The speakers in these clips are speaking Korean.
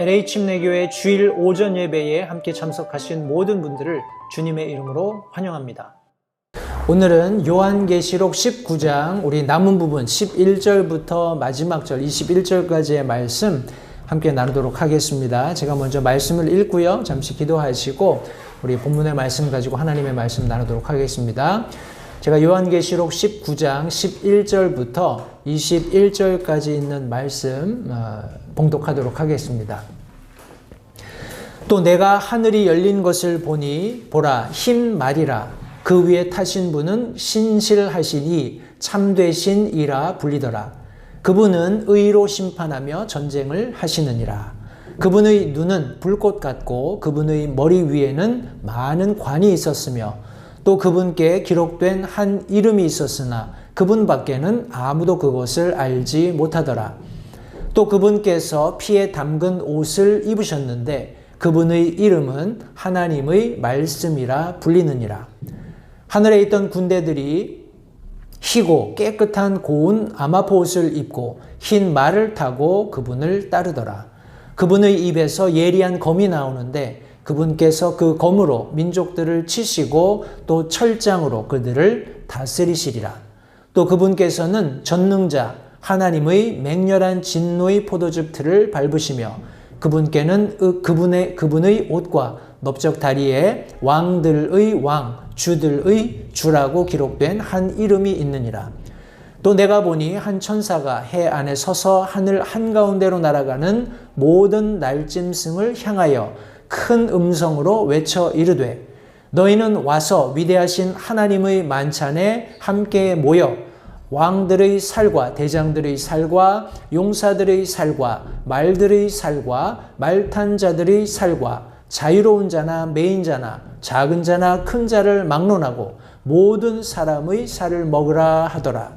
LA 침례교회 주일 오전 예배에 함께 참석하신 모든 분들을 주님의 이름으로 환영합니다. 오늘은 요한계시록 19장 우리 남은 부분 11절부터 마지막 절 21절까지의 말씀 함께 나누도록 하겠습니다. 제가 먼저 말씀을 읽고요. 잠시 기도하시고 우리 본문의 말씀 가지고 하나님의 말씀 나누도록 하겠습니다. 제가 요한계시록 19장 11절부터 21절까지 있는 말씀 봉독하도록 하겠습니다. 또 내가 하늘이 열린 것을 보니 보라 흰 말이라 그 위에 타신 분은 신실하시니 참되신 이라 불리더라. 그분은 의로 심판하며 전쟁을 하시느니라. 그분의 눈은 불꽃 같고 그분의 머리 위에는 많은 관이 있었으며 또 그분께 기록된 한 이름이 있었으나 그분밖에는 아무도 그것을 알지 못하더라. 또 그분께서 피에 담근 옷을 입으셨는데 그분의 이름은 하나님의 말씀이라 불리느니라. 하늘에 있던 군대들이 희고 깨끗한 고운 아마포 옷을 입고 흰 말을 타고 그분을 따르더라. 그분의 입에서 예리한 검이 나오는데 그분께서 그 검으로 민족들을 치시고 또 철장으로 그들을 다스리시리라. 또 그분께서는 전능자 하나님의 맹렬한 진노의 포도즙 틀을 밟으시며 그분께는 그분의 옷과 넓적 다리에 왕들의 왕 주들의 주라고 기록된 한 이름이 있느니라. 또 내가 보니 한 천사가 해 안에 서서 하늘 한가운데로 날아가는 모든 날짐승을 향하여 큰 음성으로 외쳐 이르되 너희는 와서 위대하신 하나님의 만찬에 함께 모여 왕들의 살과 대장들의 살과 용사들의 살과 말들의 살과 말탄 자들의 살과 자유로운 자나 매인 자나 작은 자나 큰 자를 막론하고 모든 사람의 살을 먹으라 하더라.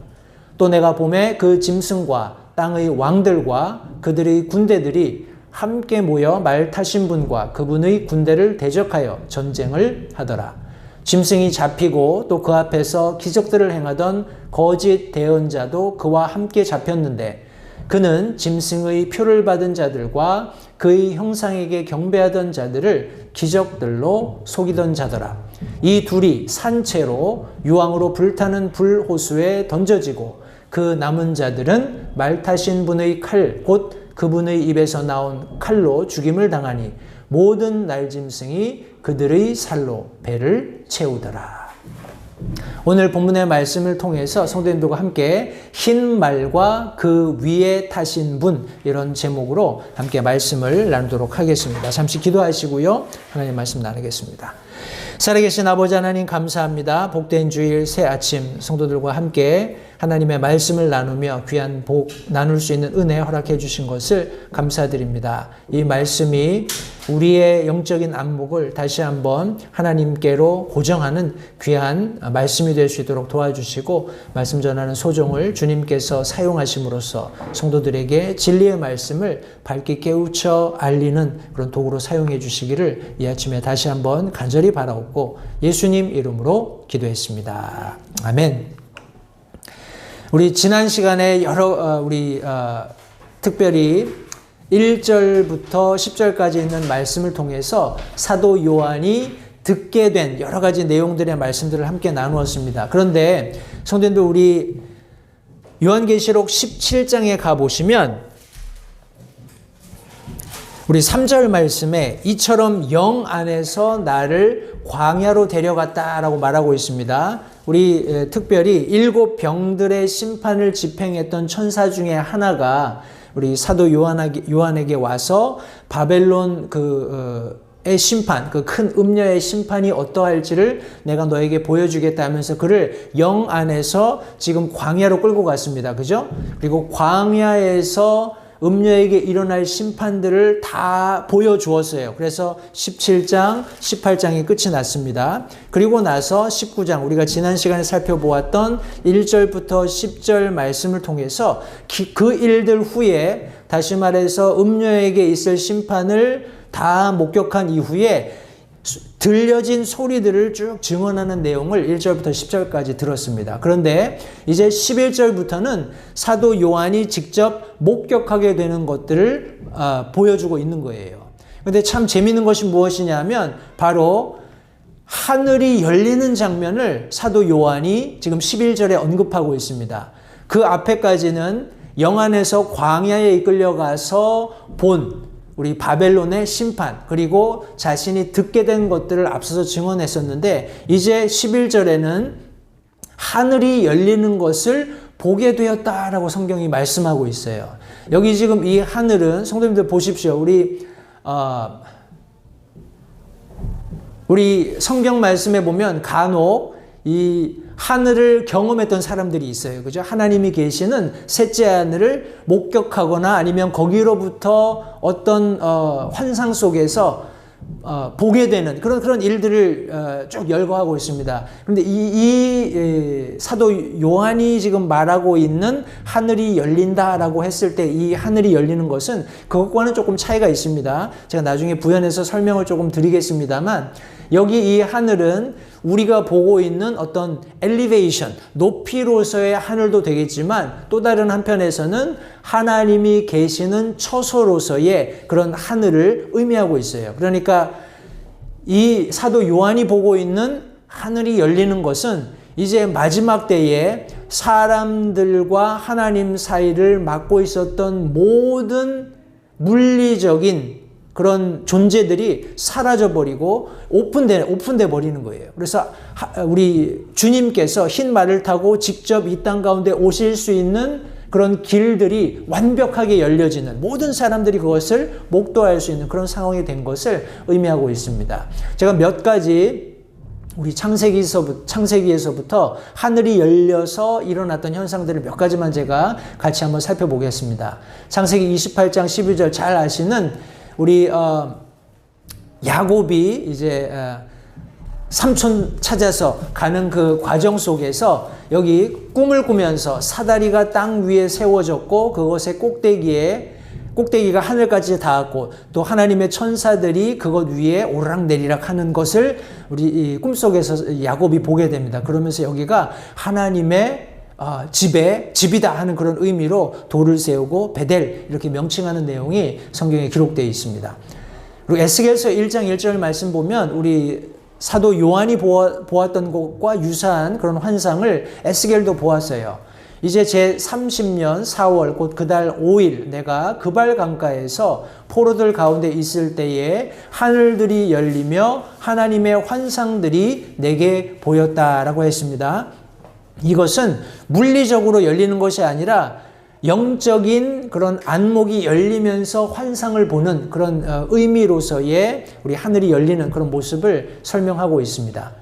또 내가 보매 그 짐승과 땅의 왕들과 그들의 군대들이 함께 모여 말 타신 분과 그분의 군대를 대적하여 전쟁을 하더라. 짐승이 잡히고 또 그 앞에서 기적들을 행하던 거짓 대언자도 그와 함께 잡혔는데 그는 짐승의 표를 받은 자들과 그의 형상에게 경배하던 자들을 기적들로 속이던 자더라. 이 둘이 산채로 유황으로 불타는 불호수에 던져지고 그 남은 자들은 말 타신 분의 칼 곧 그분의 입에서 나온 칼로 죽임을 당하니 모든 날짐승이 그들의 살로 배를 채우더라. 오늘 본문의 말씀을 통해서 성도님들과 함께 흰 말과 그 위에 타신 분 이런 제목으로 함께 말씀을 나누도록 하겠습니다. 잠시 기도하시고요. 하나님 말씀 나누겠습니다. 살아계신 아버지 하나님 감사합니다. 복된 주일 새 아침 성도들과 함께 하나님의 말씀을 나누며 귀한 복 나눌 수 있는 은혜 허락해 주신 것을 감사드립니다. 이 말씀이 우리의 영적인 안목을 다시 한번 하나님께로 고정하는 귀한 말씀이 될 수 있도록 도와주시고 말씀 전하는 소종을 주님께서 사용하심으로써 성도들에게 진리의 말씀을 밝게 깨우쳐 알리는 그런 도구로 사용해 주시기를 이 아침에 다시 한번 간절히 바라옵고 예수님 이름으로 기도했습니다. 아멘. 우리 지난 시간에 특별히 1절부터 10절까지 있는 말씀을 통해서 사도 요한이 듣게 된 여러 가지 내용들의 말씀들을 함께 나누었습니다. 그런데 성도님들 우리 요한계시록 17장에 가보시면 우리 3절 말씀에 이처럼 영 안에서 나를 광야로 데려갔다라고 말하고 있습니다. 우리 특별히 7 병들의 심판을 집행했던 천사 중에 하나가 우리 사도 요한에게 와서 바벨론 의 심판, 그 큰 음녀의 심판이 어떠할지를 내가 너에게 보여주겠다 하면서 그를 영 안에서 지금 광야로 끌고 갔습니다. 그죠? 그리고 광야에서 음녀에게 일어날 심판들을 다 보여주었어요. 그래서 17장, 18장이 끝이 났습니다. 그리고 나서 19장, 우리가 지난 시간에 살펴보았던 1절부터 10절 말씀을 통해서 그 일들 후에 다시 말해서 음녀에게 있을 심판을 다 목격한 이후에 들려진 소리들을 쭉 증언하는 내용을 1절부터 10절까지 들었습니다. 그런데 이제 11절부터는 사도 요한이 직접 목격하게 되는 것들을 보여주고 있는 거예요. 그런데 참 재미있는 것이 무엇이냐면 바로 하늘이 열리는 장면을 사도 요한이 지금 11절에 언급하고 있습니다. 그 앞에까지는 영안에서 광야에 이끌려가서 본 우리 바벨론의 심판, 그리고 자신이 듣게 된 것들을 앞서서 증언했었는데 이제 11절에는 하늘이 열리는 것을 보게 되었다라고 성경이 말씀하고 있어요. 여기 지금 이 하늘은 성도님들 보십시오. 우리 성경 말씀에 보면 간혹 이 하늘을 경험했던 사람들이 있어요. 그죠? 하나님이 계시는 셋째 하늘을 목격하거나 아니면 거기로부터 어떤 환상 속에서 보게 되는 그런 일들을 쭉 열거하고 있습니다. 그런데 이 사도 요한이 지금 말하고 있는 하늘이 열린다라고 했을 때 이 하늘이 열리는 것은 그것과는 조금 차이가 있습니다. 제가 나중에 부연해서 설명을 조금 드리겠습니다만 여기 이 하늘은 우리가 보고 있는 어떤 엘리베이션, 높이로서의 하늘도 되겠지만 또 다른 한편에서는 하나님이 계시는 처소로서의 그런 하늘을 의미하고 있어요. 그러니까 이 사도 요한이 보고 있는 하늘이 열리는 것은 이제 마지막 때에 사람들과 하나님 사이를 막고 있었던 모든 물리적인 그런 존재들이 사라져버리고 오픈돼 버리는 거예요. 그래서 우리 주님께서 흰 말을 타고 직접 이 땅 가운데 오실 수 있는 그런 길들이 완벽하게 열려지는, 모든 사람들이 그것을 목도할 수 있는 그런 상황이 된 것을 의미하고 있습니다. 제가 몇 가지 우리 창세기에서부터 하늘이 열려서 일어났던 현상들을 몇 가지만 제가 같이 한번 살펴보겠습니다. 창세기 28장 12절 잘 아시는 우리 야곱이 이제 삼촌 찾아서 가는 그 과정 속에서 여기 꿈을 꾸면서 사다리가 땅 위에 세워졌고 그것의 꼭대기가 하늘까지 닿았고 또 하나님의 천사들이 그것 위에 오르락내리락 하는 것을 우리 이 꿈속에서 야곱이 보게 됩니다. 그러면서 여기가 하나님의 집이다 하는 그런 의미로 돌을 세우고 베델 이렇게 명칭하는 내용이 성경에 기록되어 있습니다. 그리고 에스겔서 1장 1절 말씀 보면 우리 사도 요한이 보았던 것과 유사한 그런 환상을 에스겔도 보았어요. 이제 제 30년 4월 곧 그달 5일 내가 그발 강가에서 포로들 가운데 있을 때에 하늘들이 열리며 하나님의 환상들이 내게 보였다라고 했습니다. 이것은 물리적으로 열리는 것이 아니라 영적인 그런 안목이 열리면서 환상을 보는 그런 의미로서의 우리 하늘이 열리는 그런 모습을 설명하고 있습니다.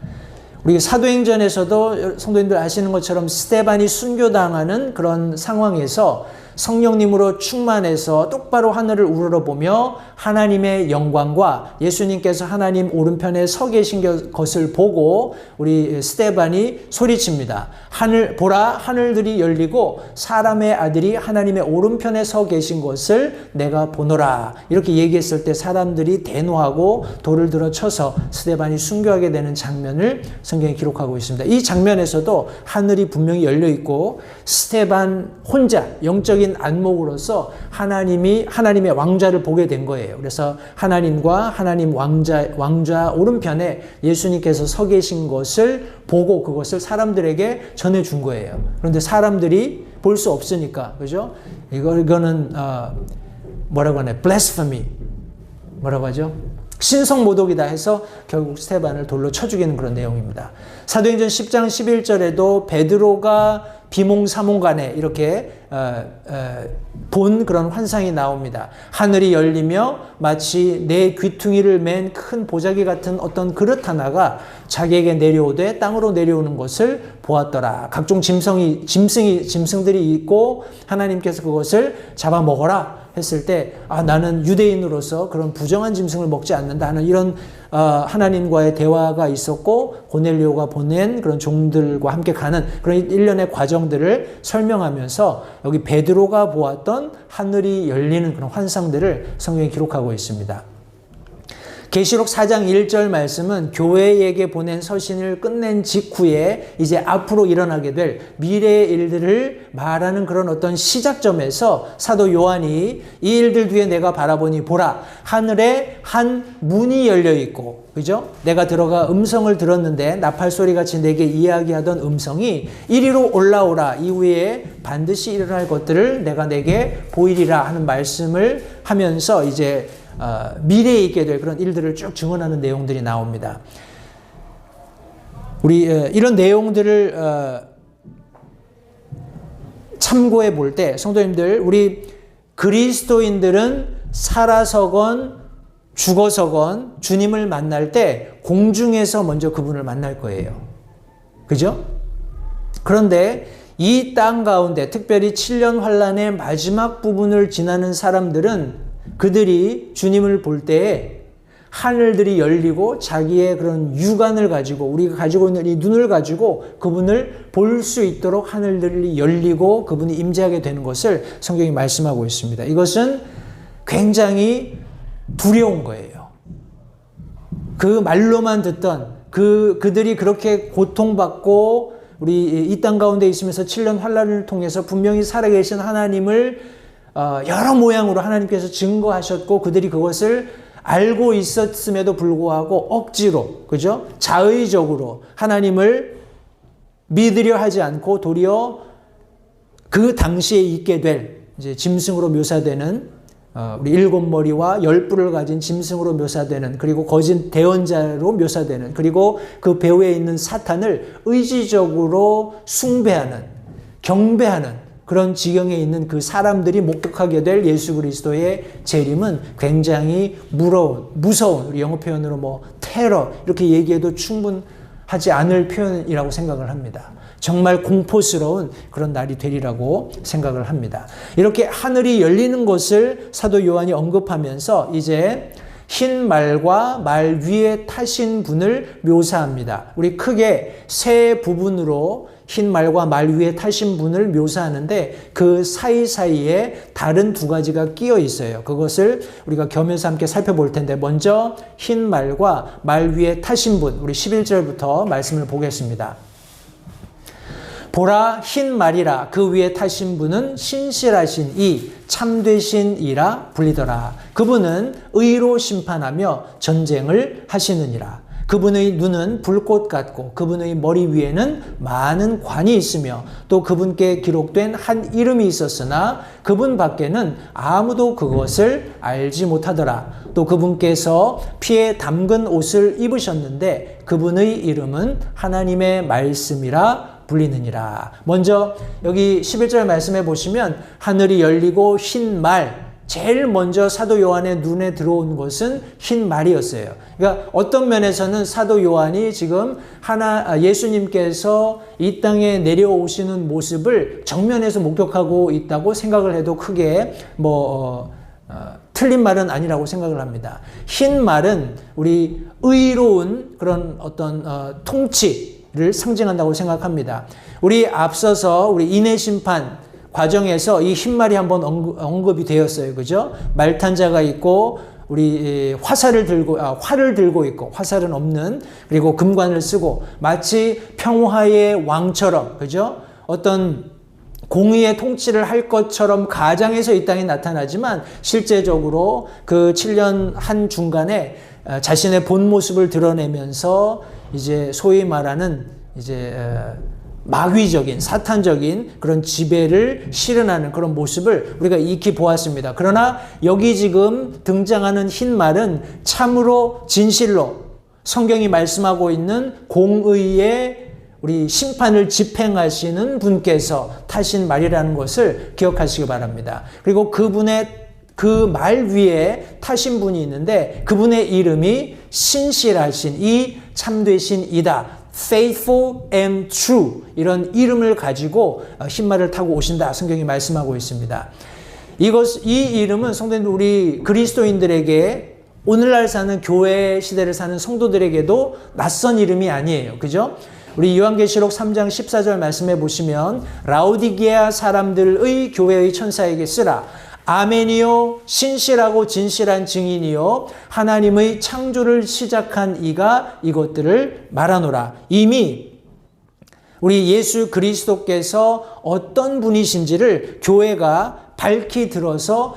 우리 사도행전에서도 성도님들 아시는 것처럼 스데반이 순교당하는 그런 상황에서 성령님으로 충만해서 똑바로 하늘을 우러러보며 하나님의 영광과 예수님께서 하나님 오른편에 서 계신 것을 보고 우리 스데반이 소리칩니다. 보라 하늘들이 열리고 사람의 아들이 하나님의 오른편에 서 계신 것을 내가 보노라. 이렇게 얘기했을 때 사람들이 대노하고 돌을 들어 쳐서 스데반이 순교하게 되는 장면을 성경에 기록하고 있습니다. 이 장면에서도 하늘이 분명히 열려 있고 스데반 혼자 영적인 안목으로서 하나님의 왕좌를 보게 된 거예요. 그래서 하나님과 하나님 왕좌 오른편에 예수님께서 서 계신 것을 보고 그것을 사람들에게 전해준 거예요. 그런데 사람들이 볼 수 없으니까, 그죠? 이거는 뭐라고 하나요? blasphemy. 뭐라고 하죠? 신성모독이다 해서 결국 스데반을 돌로 쳐 죽이는 그런 내용입니다. 사도행전 10장 11절에도 베드로가 비몽사몽간에 이렇게 본 그런 환상이 나옵니다. 하늘이 열리며 마치 내 귀퉁이를 맨 큰 보자기 같은 어떤 그릇 하나가 자기에게 내려오되 땅으로 내려오는 것을 보았더라. 각종 짐승들이 있고 하나님께서 그것을 잡아먹어라 했을 때 나는 유대인으로서 그런 부정한 짐승을 먹지 않는다 하는 이런 하나님과의 대화가 있었고 고넬료가 보낸 그런 종들과 함께 가는 그런 일련의 과정들을 설명하면서 여기 베드로가 보았던 하늘이 열리는 그런 환상들을 성경에 기록하고 있습니다. 계시록 4장 1절 말씀은 교회에게 보낸 서신을 끝낸 직후에 이제 앞으로 일어나게 될 미래의 일들을 말하는 그런 어떤 시작점에서 사도 요한이 이 일들 뒤에 내가 바라보니 보라 하늘에 한 문이 열려 있고, 그죠? 내가 들어가 음성을 들었는데 나팔소리같이 내게 이야기하던 음성이 이리로 올라오라, 이후에 반드시 일어날 것들을 내가 내게 보이리라 하는 말씀을 하면서 이제 미래에 있게 될 그런 일들을 쭉 증언하는 내용들이 나옵니다. 우리 이런 내용들을 참고해 볼 때 성도님들, 우리 그리스도인들은 살아서건 죽어서건 주님을 만날 때 공중에서 먼저 그분을 만날 거예요. 그죠? 그런데 이 땅 가운데 특별히 7년 환란의 마지막 부분을 지나는 사람들은 그들이 주님을 볼 때에 하늘들이 열리고 자기의 그런 육안을 가지고, 우리가 가지고 있는 이 눈을 가지고 그분을 볼 수 있도록 하늘들이 열리고 그분이 임재하게 되는 것을 성경이 말씀하고 있습니다. 이것은 굉장히 두려운 거예요. 그 말로만 듣던 그들이 그렇게 고통받고 우리 이 땅 가운데 있으면서 7년 환란을 통해서 분명히 살아계신 하나님을 여러 모양으로 하나님께서 증거하셨고 그들이 그것을 알고 있었음에도 불구하고 억지로, 그죠? 자의적으로 하나님을 믿으려 하지 않고 도리어 그 당시에 있게 될 이제 짐승으로 묘사되는 우리 7머리와 10뿔을 가진 짐승으로 묘사되는, 그리고 거짓 대언자로 묘사되는, 그리고 그 배후에 있는 사탄을 의지적으로 숭배하는, 경배하는 그런 지경에 있는 그 사람들이 목격하게 될 예수 그리스도의 재림은 굉장히 무서운, 우리 영어 표현으로 테러 이렇게 얘기해도 충분하지 않을 표현이라고 생각을 합니다. 정말 공포스러운 그런 날이 되리라고 생각을 합니다. 이렇게 하늘이 열리는 것을 사도 요한이 언급하면서 이제 흰 말과 말 위에 타신 분을 묘사합니다. 우리 크게 세 부분으로 흰 말과 말 위에 타신 분을 묘사하는데 그 사이사이에 다른 두 가지가 끼어 있어요. 그것을 우리가 겸해서 함께 살펴볼 텐데, 먼저 흰 말과 말 위에 타신 분, 우리 11절부터 말씀을 보겠습니다. 보라, 흰 말이라. 그 위에 타신 분은 신실하신 이, 참되신 이라 불리더라. 그분은 의로 심판하며 전쟁을 하시느니라. 그분의 눈은 불꽃 같고 그분의 머리 위에는 많은 관이 있으며 또 그분께 기록된 한 이름이 있었으나 그분 밖에는 아무도 그것을 알지 못하더라. 또 그분께서 피에 담근 옷을 입으셨는데 그분의 이름은 하나님의 말씀이라 불리느니라. 먼저 여기 11절 말씀해 보시면 하늘이 열리고 흰 말, 제일 먼저 사도 요한의 눈에 들어온 것은 흰 말이었어요. 그러니까 어떤 면에서는 사도 요한이 지금 예수님께서 이 땅에 내려오시는 모습을 정면에서 목격하고 있다고 생각을 해도 크게 틀린 말은 아니라고 생각을 합니다. 흰 말은 우리 의로운 그런 어떤 통치를 상징한다고 생각합니다. 우리 앞서서 우리 인해심판 과정에서 이 흰말이 한번 언급이 되었어요. 그죠? 말탄자가 있고, 우리 활을 들고 있고, 화살은 없는, 그리고 금관을 쓰고, 마치 평화의 왕처럼, 그죠? 어떤 공의의 통치를 할 것처럼 가장해서 이 땅에 나타나지만, 실제적으로 그 7년 한 중간에 자신의 본 모습을 드러내면서, 이제 소위 말하는, 마귀적인, 사탄적인 그런 지배를 실현하는 그런 모습을 우리가 익히 보았습니다. 그러나 여기 지금 등장하는 흰 말은 참으로 진실로 성경이 말씀하고 있는 공의의 우리 심판을 집행하시는 분께서 타신 말이라는 것을 기억하시기 바랍니다. 그리고 그분의 그 말 위에 타신 분이 있는데 그분의 이름이 신실하신 이 참되신 이다. faithful and true, 이런 이름을 가지고 흰말을 타고 오신다 성경이 말씀하고 있습니다. 이 이름은 성도님들, 우리 그리스도인들에게, 오늘날 사는 교회 시대를 사는 성도들에게도 낯선 이름이 아니에요. 그죠? 우리 요한계시록 3장 14절 말씀해 보시면 라오디게아 사람들의 교회의 천사에게 쓰라. 아멘이요 신실하고 진실한 증인이요 하나님의 창조를 시작한 이가 이것들을 말하노라. 이미 우리 예수 그리스도께서 어떤 분이신지를 교회가 밝히 들어서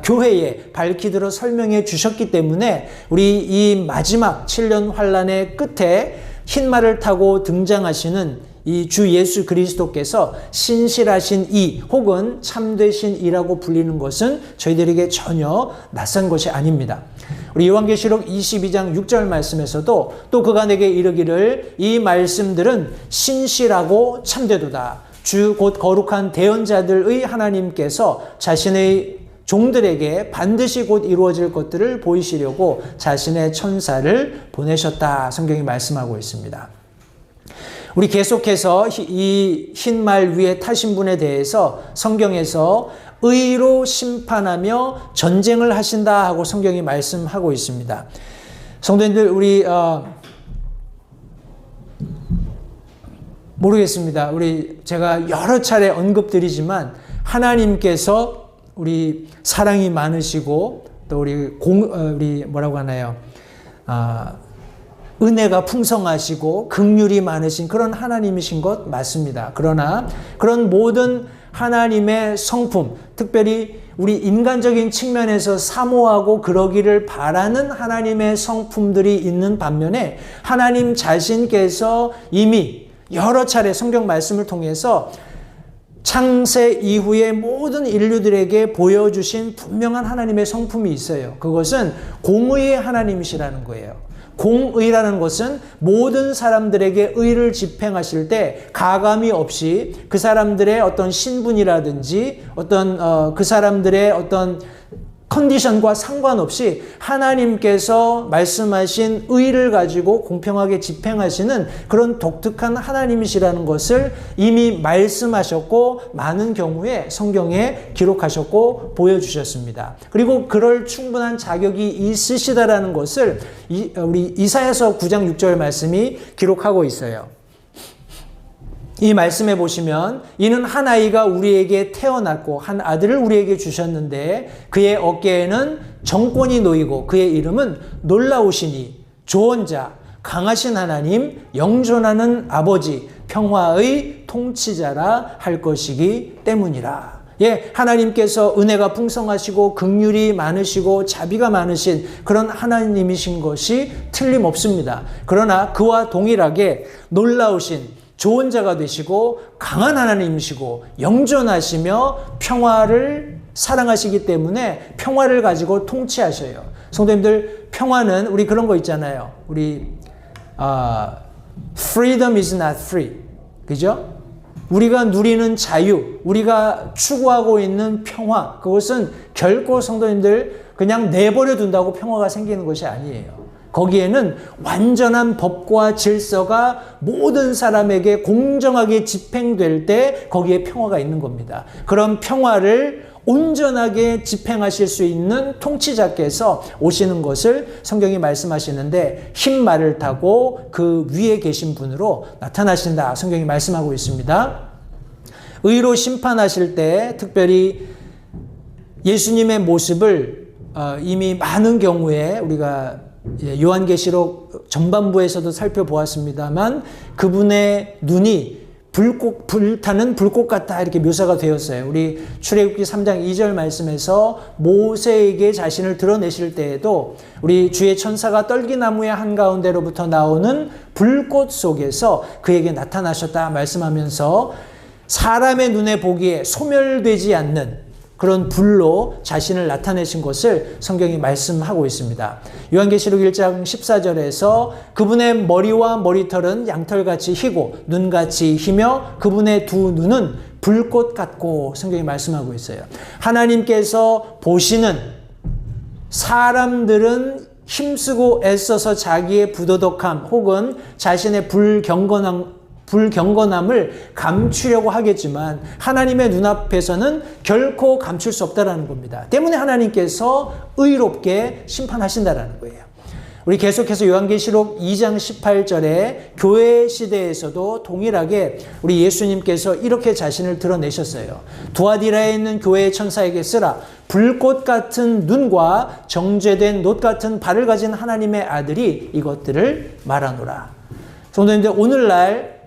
교회에 밝히 들어 설명해 주셨기 때문에 우리 이 마지막 7년 환란의 끝에 흰 말을 타고 등장하시는 이 주 예수 그리스도께서 신실하신 이 혹은 참되신 이라고 불리는 것은 저희들에게 전혀 낯선 것이 아닙니다. 우리 요한계시록 22장 6절 말씀에서도 또 그가 내게 이르기를 이 말씀들은 신실하고 참되도다. 주 곧 거룩한 대언자들의 하나님께서 자신의 종들에게 반드시 곧 이루어질 것들을 보이시려고 자신의 천사를 보내셨다. 성경이 말씀하고 있습니다. 우리 계속해서 이 흰 말 위에 타신 분에 대해서 성경에서 의로 심판하며 전쟁을 하신다 하고 성경이 말씀하고 있습니다. 성도님들 우리 모르겠습니다. 제가 여러 차례 언급드리지만 하나님께서 우리 사랑이 많으시고 또 우리 뭐라고 하나요? 은혜가 풍성하시고 긍휼이 많으신 그런 하나님이신 것 맞습니다. 그러나 그런 모든 하나님의 성품, 특별히 우리 인간적인 측면에서 사모하고 그러기를 바라는 하나님의 성품들이 있는 반면에 하나님 자신께서 이미 여러 차례 성경 말씀을 통해서 창세 이후의 모든 인류들에게 보여주신 분명한 하나님의 성품이 있어요. 그것은 공의의 하나님이시라는 거예요. 공의라는 것은 모든 사람들에게 의를 집행하실 때 가감이 없이 그 사람들의 어떤 신분이라든지 어떤 그 사람들의 어떤 컨디션과 상관없이 하나님께서 말씀하신 의를 가지고 공평하게 집행하시는 그런 독특한 하나님이시라는 것을 이미 말씀하셨고 많은 경우에 성경에 기록하셨고 보여주셨습니다. 그리고 그럴 충분한 자격이 있으시다라는 것을 우리 이사야서 9장 6절 말씀이 기록하고 있어요. 이 말씀에 보시면 이는 한 아이가 우리에게 태어났고 한 아들을 우리에게 주셨는데 그의 어깨에는 정권이 놓이고 그의 이름은 놀라우시니 조언자 강하신 하나님 영존하는 아버지 평화의 통치자라 할 것이기 때문이라. 예, 하나님께서 은혜가 풍성하시고 긍휼이 많으시고 자비가 많으신 그런 하나님이신 것이 틀림없습니다. 그러나 그와 동일하게 놀라우신 좋은 자가 되시고 강한 하나님이시고 영존하시며 평화를 사랑하시기 때문에 평화를 가지고 통치하셔요. 성도님들 평화는 우리 그런 거 있잖아요. freedom is not free. 그죠? 우리가 누리는 자유, 우리가 추구하고 있는 평화, 그것은 결코 성도님들 그냥 내버려 둔다고 평화가 생기는 것이 아니에요. 거기에는 완전한 법과 질서가 모든 사람에게 공정하게 집행될 때 거기에 평화가 있는 겁니다. 그런 평화를 온전하게 집행하실 수 있는 통치자께서 오시는 것을 성경이 말씀하시는데 흰 말을 타고 그 위에 계신 분으로 나타나신다. 성경이 말씀하고 있습니다. 의로 심판하실 때 특별히 예수님의 모습을 이미 많은 경우에 우리가 요한계시록 전반부에서도 살펴보았습니다만 그분의 눈이 불타는 불꽃 같다 이렇게 묘사가 되었어요. 우리 출애굽기 3장 2절 말씀에서 모세에게 자신을 드러내실 때에도 우리 주의 천사가 떨기나무의 한가운데로부터 나오는 불꽃 속에서 그에게 나타나셨다 말씀하면서 사람의 눈에 보기에 소멸되지 않는 그런 불로 자신을 나타내신 것을 성경이 말씀하고 있습니다. 요한계시록 1장 14절에서 그분의 머리와 머리털은 양털같이 희고 눈같이 희며 그분의 두 눈은 불꽃 같고 성경이 말씀하고 있어요. 하나님께서 보시는 사람들은 힘쓰고 애써서 자기의 부도덕함 혹은 자신의 불경건함을 감추려고 하겠지만 하나님의 눈앞에서는 결코 감출 수 없다는 겁니다. 때문에 하나님께서 의롭게 심판하신다는 거예요. 우리 계속해서 요한계시록 2장 18절에 교회 시대에서도 동일하게 우리 예수님께서 이렇게 자신을 드러내셨어요. 두아디라에 있는 교회의 천사에게 쓰라. 불꽃 같은 눈과 정죄된 놋 같은 발을 가진 하나님의 아들이 이것들을 말하노라. 성도님들, 오늘날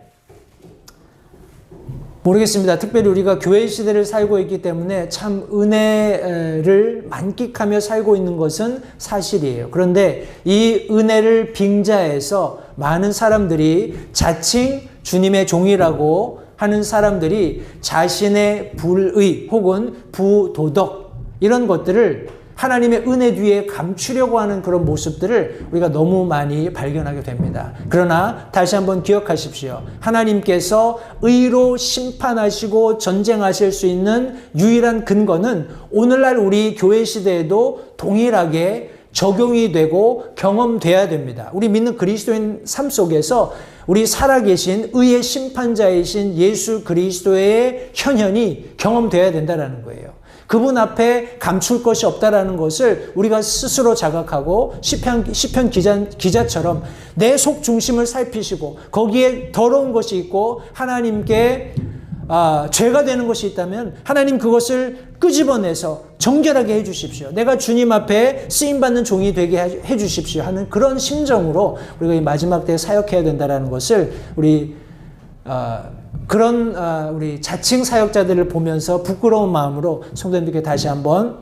모르겠습니다. 특별히 우리가 교회 시대를 살고 있기 때문에 참 은혜를 만끽하며 살고 있는 것은 사실이에요. 그런데 이 은혜를 빙자해서 많은 사람들이 자칭 주님의 종이라고 하는 사람들이 자신의 불의 혹은 부도덕 이런 것들을 하나님의 은혜 뒤에 감추려고 하는 그런 모습들을 우리가 너무 많이 발견하게 됩니다. 그러나 다시 한번 기억하십시오. 하나님께서 의로 심판하시고 전쟁하실 수 있는 유일한 근거는 오늘날 우리 교회 시대에도 동일하게 적용이 되고 경험돼야 됩니다. 우리 믿는 그리스도인 삶 속에서 우리 살아계신 의의 심판자이신 예수 그리스도의 현현이 경험돼야 된다는 거예요. 그분 앞에 감출 것이 없다라는 것을 우리가 스스로 자각하고 시편 기자처럼 내 속 중심을 살피시고 거기에 더러운 것이 있고 하나님께 죄가 되는 것이 있다면 하나님 그것을 끄집어내서 정결하게 해주십시오. 내가 주님 앞에 쓰임받는 종이 되게 해주십시오 하는 그런 심정으로 우리가 이 마지막 때에 사역해야 된다는 것을 우리 우리 자칭 사역자들을 보면서 부끄러운 마음으로 성도님들께 다시 한번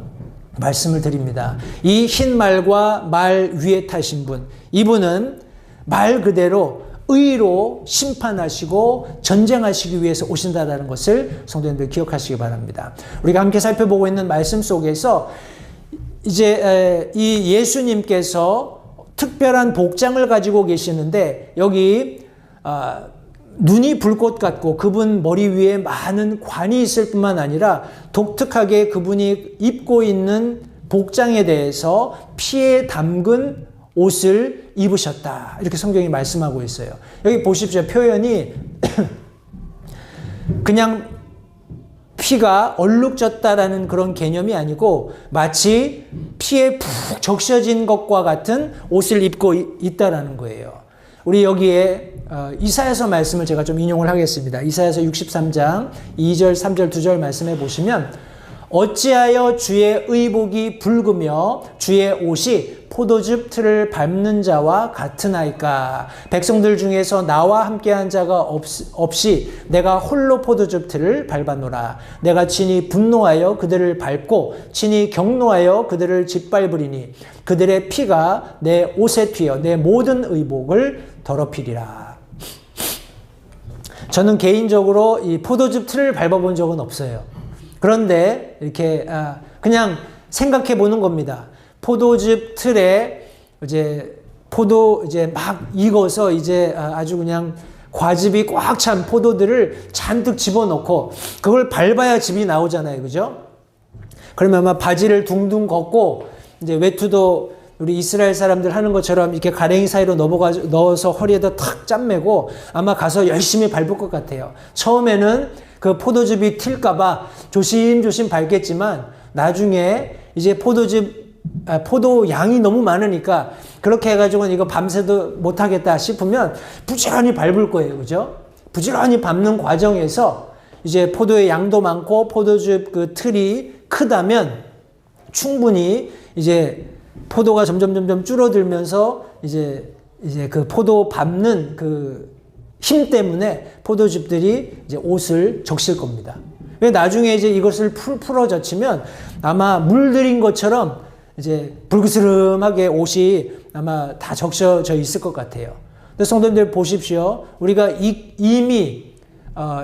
말씀을 드립니다. 이 흰 말과 말 위에 타신 분, 이분은 말 그대로 의로 심판하시고 전쟁하시기 위해서 오신다는 것을 성도님들 기억하시기 바랍니다. 우리가 함께 살펴보고 있는 말씀 속에서 이제 이 예수님께서 특별한 복장을 가지고 계시는데 여기 눈이 불꽃 같고 그분 머리 위에 많은 관이 있을 뿐만 아니라 독특하게 그분이 입고 있는 복장에 대해서 피에 담근 옷을 입으셨다. 이렇게 성경이 말씀하고 있어요. 여기 보십시오. 표현이 그냥 피가 얼룩졌다라는 그런 개념이 아니고 마치 피에 푹 적셔진 것과 같은 옷을 입고 있다라는 거예요. 우리 여기에 이사야서 말씀을 제가 좀 인용을 하겠습니다. 이사야서 63장 2절 3절 2절 말씀해 보시면 어찌하여 주의 의복이 붉으며 주의 옷이 포도즙 틀을 밟는 자와 같으나이까. 백성들 중에서 나와 함께한 자가 없이 내가 홀로 포도즙 틀을 밟아노라. 내가 친히 분노하여 그들을 밟고 친히 경노하여 그들을 짓밟으리니 그들의 피가 내 옷에 튀어 내 모든 의복을 더럽히리라. 저는 개인적으로 이 포도즙 틀을 밟아본 적은 없어요. 그런데 이렇게 그냥 생각해 보는 겁니다. 포도즙 틀에 포도 막 익어서 아주 그냥 과즙이 꽉 찬 포도들을 잔뜩 집어넣고 그걸 밟아야 즙이 나오잖아요. 그죠? 그러면 아마 바지를 둥둥 걷고 외투도 우리 이스라엘 사람들 하는 것처럼 이렇게 가랭이 사이로 넣어서 허리에다 탁 짠매고 아마 가서 열심히 밟을 것 같아요. 처음에는 그 포도즙이 튈까봐 조심조심 밟겠지만 나중에 포도 양이 너무 많으니까 그렇게 해가지고는 이거 밤새도 못하겠다 싶으면 부지런히 밟을 거예요. 그죠? 부지런히 밟는 과정에서 포도의 양도 많고 포도즙 그 틀이 크다면 충분히 포도가 점점 줄어들면서 그 포도 밟는 그 힘 때문에 포도즙들이 옷을 적실 겁니다. 왜 나중에 이것을 풀어젖히면 아마 물들인 것처럼 불그스름하게 옷이 아마 다 적셔져 있을 것 같아요. 근데 성도님들 보십시오. 우리가 이미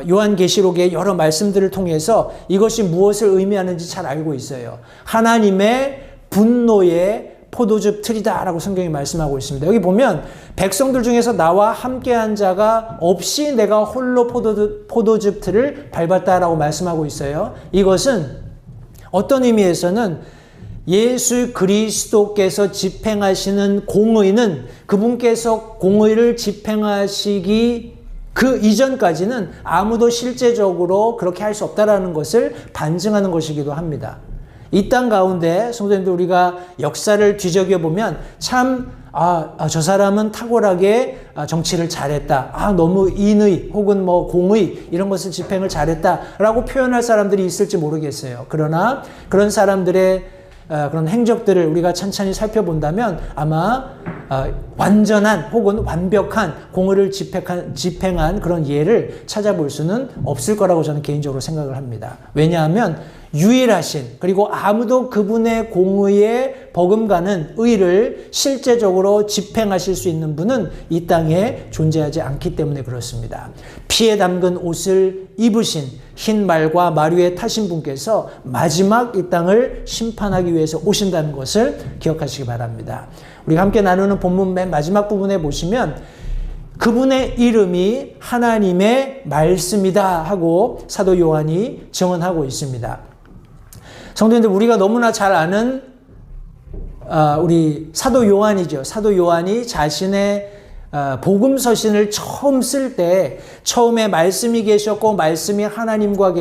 요한계시록의 여러 말씀들을 통해서 이것이 무엇을 의미하는지 잘 알고 있어요. 하나님의 분노의 포도즙 틀이다라고 성경이 말씀하고 있습니다. 여기 보면 백성들 중에서 나와 함께한 자가 없이 내가 홀로 포도즙 틀을 밟았다라고 말씀하고 있어요. 이것은 어떤 의미에서는 예수 그리스도께서 집행하시는 공의는 그분께서 공의를 집행하시기 그 이전까지는 아무도 실제적으로 그렇게 할 수 없다라는 것을 반증하는 것이기도 합니다. 이 땅 가운데 성도님들 우리가 역사를 뒤적여 보면 참 저 사람은 탁월하게 정치를 잘했다. 너무 인의 혹은 뭐 공의 이런 것을 집행을 잘했다라고 표현할 사람들이 있을지 모르겠어요. 그러나 그런 사람들의 그런 행적들을 우리가 천천히 살펴본다면 아마 완전한 혹은 완벽한 공의를 집행한 그런 예를 찾아볼 수는 없을 거라고 저는 개인적으로 생각을 합니다. 왜냐하면 유일하신 그리고 아무도 그분의 공의에 버금가는 의를 실제적으로 집행하실 수 있는 분은 이 땅에 존재하지 않기 때문에 그렇습니다. 피에 담근 옷을 입으신 흰 말과 말 위에 타신 분께서 마지막 이 땅을 심판하기 위해서 오신다는 것을 기억하시기 바랍니다. 우리가 함께 나누는 본문 맨 마지막 부분에 보시면 그분의 이름이 하나님의 말씀이다 하고 사도 요한이 증언하고 있습니다. 성도님들 우리가 너무나 잘 아는 우리 사도 요한이죠. 사도 요한이 자신의 복음서신을 처음 쓸 때 처음에 말씀이 계셨고 말씀이 하나님과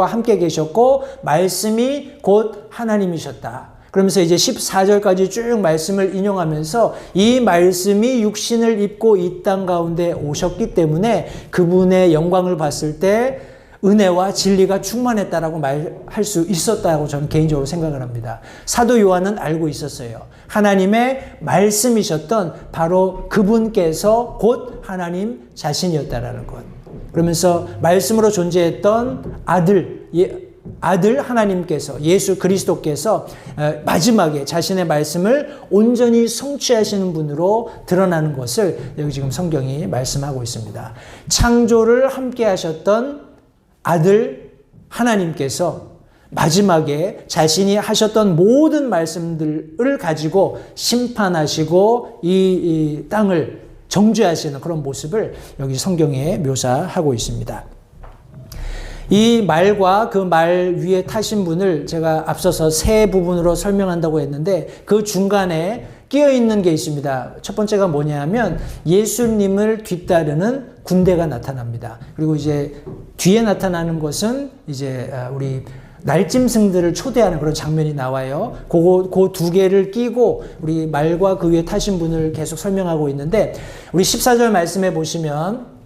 함께 계셨고 말씀이 곧 하나님이셨다. 그러면서 이제 14절까지 쭉 말씀을 인용하면서 이 말씀이 육신을 입고 이 땅 가운데 오셨기 때문에 그분의 영광을 봤을 때 은혜와 진리가 충만했다라고 말할 수 있었다고 저는 개인적으로 생각을 합니다. 사도 요한은 알고 있었어요. 하나님의 말씀이셨던 바로 그분께서 곧 하나님 자신이었다라는 것. 그러면서 말씀으로 존재했던 아들 하나님께서 예수 그리스도께서 마지막에 자신의 말씀을 온전히 성취하시는 분으로 드러나는 것을 여기 지금 성경이 말씀하고 있습니다. 창조를 함께 하셨던 아들 하나님께서 마지막에 자신이 하셨던 모든 말씀들을 가지고 심판하시고 이 땅을 정죄하시는 그런 모습을 여기 성경에 묘사하고 있습니다. 이 말과 그 말 위에 타신 분을 제가 앞서서 세 부분으로 설명한다고 했는데 그 중간에 끼어 있는 게 있습니다. 첫 번째가 뭐냐면 예수님을 뒤따르는 군대가 나타납니다. 그리고 이제 뒤에 나타나는 것은 이제 우리 날짐승들을 초대하는 그런 장면이 나와요. 그 두 개를 끼고 우리 말과 그 위에 타신 분을 계속 설명하고 있는데 우리 14절 말씀에 보시면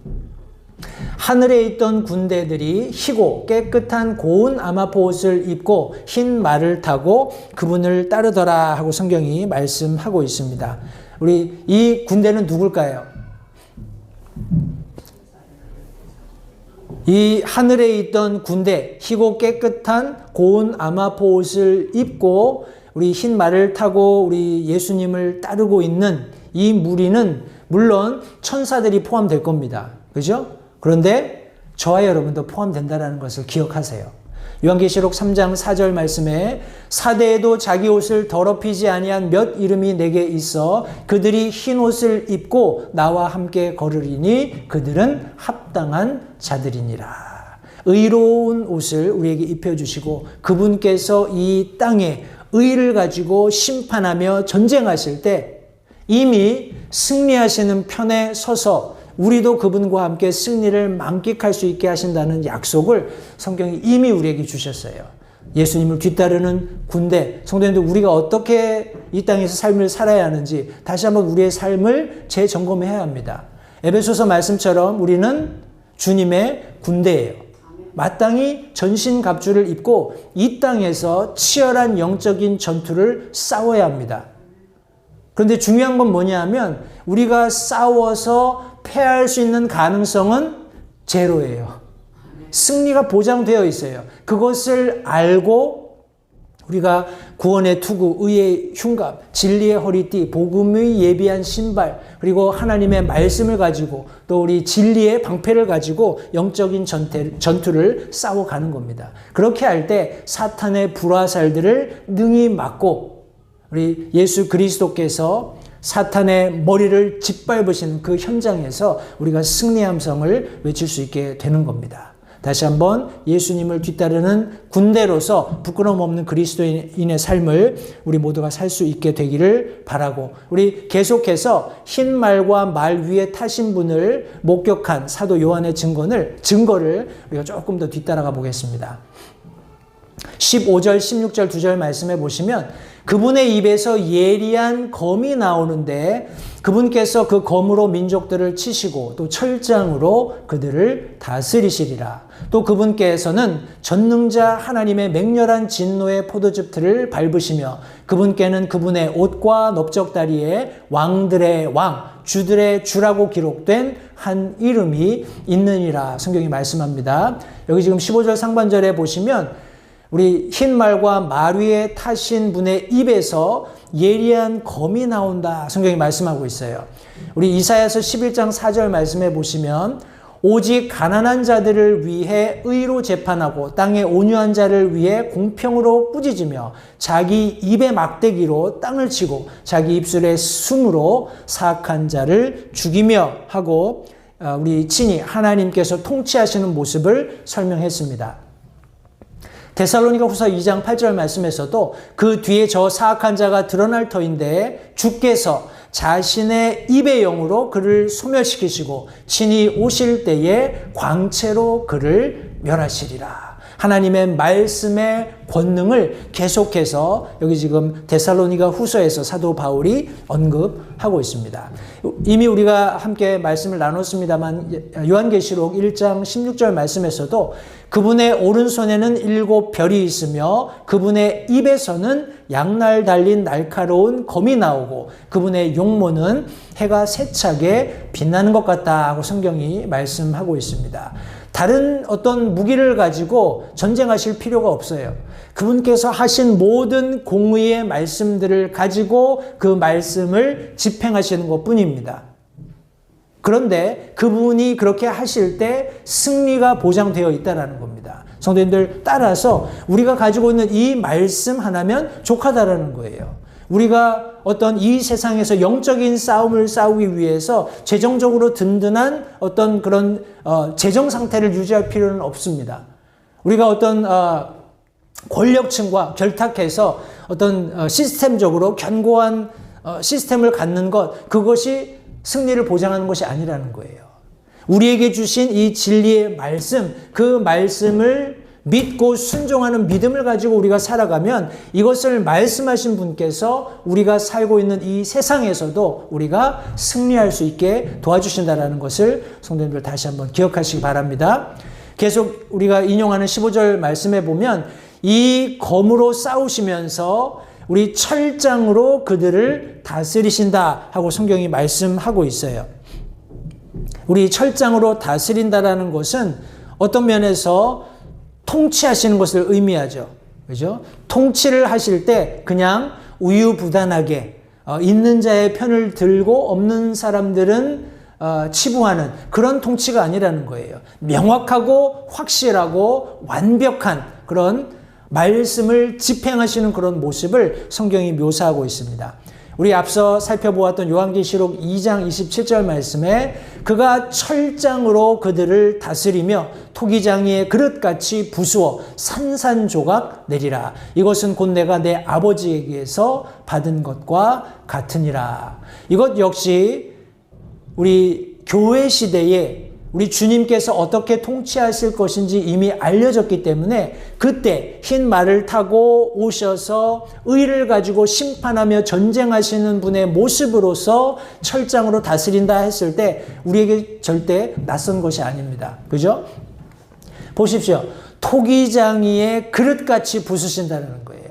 하늘에 있던 군대들이 희고 깨끗한 고운 아마포 옷을 입고 흰 말을 타고 그분을 따르더라 하고 성경이 말씀하고 있습니다. 우리 이 군대는 누굴까요? 이 하늘에 있던 군대, 희고 깨끗한 고운 아마포 옷을 입고 우리 흰 말을 타고 우리 예수님을 따르고 있는 이 무리는 물론 천사들이 포함될 겁니다. 그죠? 그런데 저와 여러분도 포함된다는 것을 기억하세요. 요한계시록 3장 4절 말씀에 사대에도 자기 옷을 더럽히지 아니한 몇 이름이 내게 있어 그들이 흰 옷을 입고 나와 함께 걸으리니 그들은 합당한 자들이니라. 의로운 옷을 우리에게 입혀주시고 그분께서 이 땅에 의를 가지고 심판하며 전쟁하실 때 이미 승리하시는 편에 서서 우리도 그분과 함께 승리를 만끽할 수 있게 하신다는 약속을 성경이 이미 우리에게 주셨어요. 예수님을 뒤따르는 군대, 성도님들 우리가 어떻게 이 땅에서 삶을 살아야 하는지 다시 한번 우리의 삶을 재점검해야 합니다. 에베소서 말씀처럼 우리는 주님의 군대예요. 마땅히 전신갑주를 입고 이 땅에서 치열한 영적인 전투를 싸워야 합니다. 그런데 중요한 건 뭐냐 하면 우리가 싸워서 패할 수 있는 가능성은 제로예요. 승리가 보장되어 있어요. 그것을 알고 우리가 구원의 투구, 의의 흉갑, 진리의 허리띠, 복음의 예비한 신발, 그리고 하나님의 말씀을 가지고 또 우리 진리의 방패를 가지고 영적인 전투를 싸워가는 겁니다. 그렇게 할 때 사탄의 불화살들을 능히 막고 우리 예수 그리스도께서 사탄의 머리를 짓밟으시는 그 현장에서 우리가 승리의 함성을 외칠 수 있게 되는 겁니다. 다시 한번 예수님을 뒤따르는 군대로서 부끄러움 없는 그리스도인의 삶을 우리 모두가 살 수 있게 되기를 바라고 우리 계속해서 흰 말과 말 위에 타신 분을 목격한 사도 요한의 증거를 우리가 조금 더 뒤따라가 보겠습니다. 15절, 16절 두 절 말씀해 보시면 그분의 입에서 예리한 검이 나오는데 그분께서 그 검으로 민족들을 치시고 또 철장으로 그들을 다스리시리라. 또 그분께서는 전능자 하나님의 맹렬한 진노의 포도즙틀을 밟으시며 그분께는 그분의 옷과 넓적다리에 왕들의 왕, 주들의 주라고 기록된 한 이름이 있느니라. 성경이 말씀합니다. 여기 지금 15절 상반절에 보시면 우리 흰 말과 말 위에 타신 분의 입에서 예리한 검이 나온다. 성경이 말씀하고 있어요. 우리 이사야서 11장 4절 말씀해 보시면 오직 가난한 자들을 위해 의로 재판하고 땅에 온유한 자를 위해 공평으로 꾸짖으며 자기 입의 막대기로 땅을 치고 자기 입술의 숨으로 사악한 자를 죽이며 하고 우리 친히 하나님께서 통치하시는 모습을 설명했습니다. 데살로니가 후서 2장 8절 말씀에서도 그 뒤에 저 사악한 자가 드러날 터인데 주께서 자신의 입의 영으로 그를 소멸시키시고 친히 오실 때에 광채로 그를 멸하시리라. 하나님의 말씀의 권능을 계속해서 여기 지금 데살로니가 후서에서 사도 바울이 언급하고 있습니다. 이미 우리가 함께 말씀을 나눴습니다만 요한계시록 1장 16절 말씀에서도 그분의 오른손에는 7 별이 있으며 그분의 입에서는 양날 달린 날카로운 검이 나오고 그분의 용모는 해가 세차게 빛나는 것 같다고 성경이 말씀하고 있습니다. 다른 어떤 무기를 가지고 전쟁하실 필요가 없어요. 그분께서 하신 모든 공의의 말씀들을 가지고 그 말씀을 집행하시는 것뿐입니다. 그런데 그분이 그렇게 하실 때 승리가 보장되어 있다는 겁니다. 성도님들, 따라서 우리가 가지고 있는 이 말씀 하나면 족하다라는 거예요. 우리가 어떤 이 세상에서 영적인 싸움을 싸우기 위해서 재정적으로 든든한 어떤 그런 재정 상태를 유지할 필요는 없습니다. 우리가 어떤 권력층과 결탁해서 어떤 시스템적으로 견고한 시스템을 갖는 것, 그것이 승리를 보장하는 것이 아니라는 거예요. 우리에게 주신 이 진리의 말씀, 그 말씀을 믿고 순종하는 믿음을 가지고 우리가 살아가면 이것을 말씀하신 분께서 우리가 살고 있는 이 세상에서도 우리가 승리할 수 있게 도와주신다는 것을 성도님들 다시 한번 기억하시기 바랍니다. 계속 우리가 인용하는 15절 말씀에 보면 이 검으로 싸우시면서 우리 철장으로 그들을 다스리신다 하고 성경이 말씀하고 있어요. 우리 철장으로 다스린다라는 것은 어떤 면에서 통치하시는 것을 의미하죠. 그죠? 통치를 하실 때 그냥 우유부단하게 있는 자의 편을 들고 없는 사람들은 치부하는 그런 통치가 아니라는 거예요. 명확하고 확실하고 완벽한 그런 말씀을 집행하시는 그런 모습을 성경이 묘사하고 있습니다. 우리 앞서 살펴보았던 요한계시록 2장 27절 말씀에 그가 철장으로 그들을 다스리며 토기장이의 그릇같이 부수어 산산조각 내리라. 이것은 곧 내가 내 아버지에게서 받은 것과 같으니라. 이것 역시 우리 교회 시대에 우리 주님께서 어떻게 통치하실 것인지 이미 알려졌기 때문에 그때 흰 말을 타고 오셔서 의를 가지고 심판하며 전쟁하시는 분의 모습으로서 철장으로 다스린다 했을 때 우리에게 절대 낯선 것이 아닙니다. 그죠? 보십시오. 토기장이의 그릇같이 부수신다는 거예요.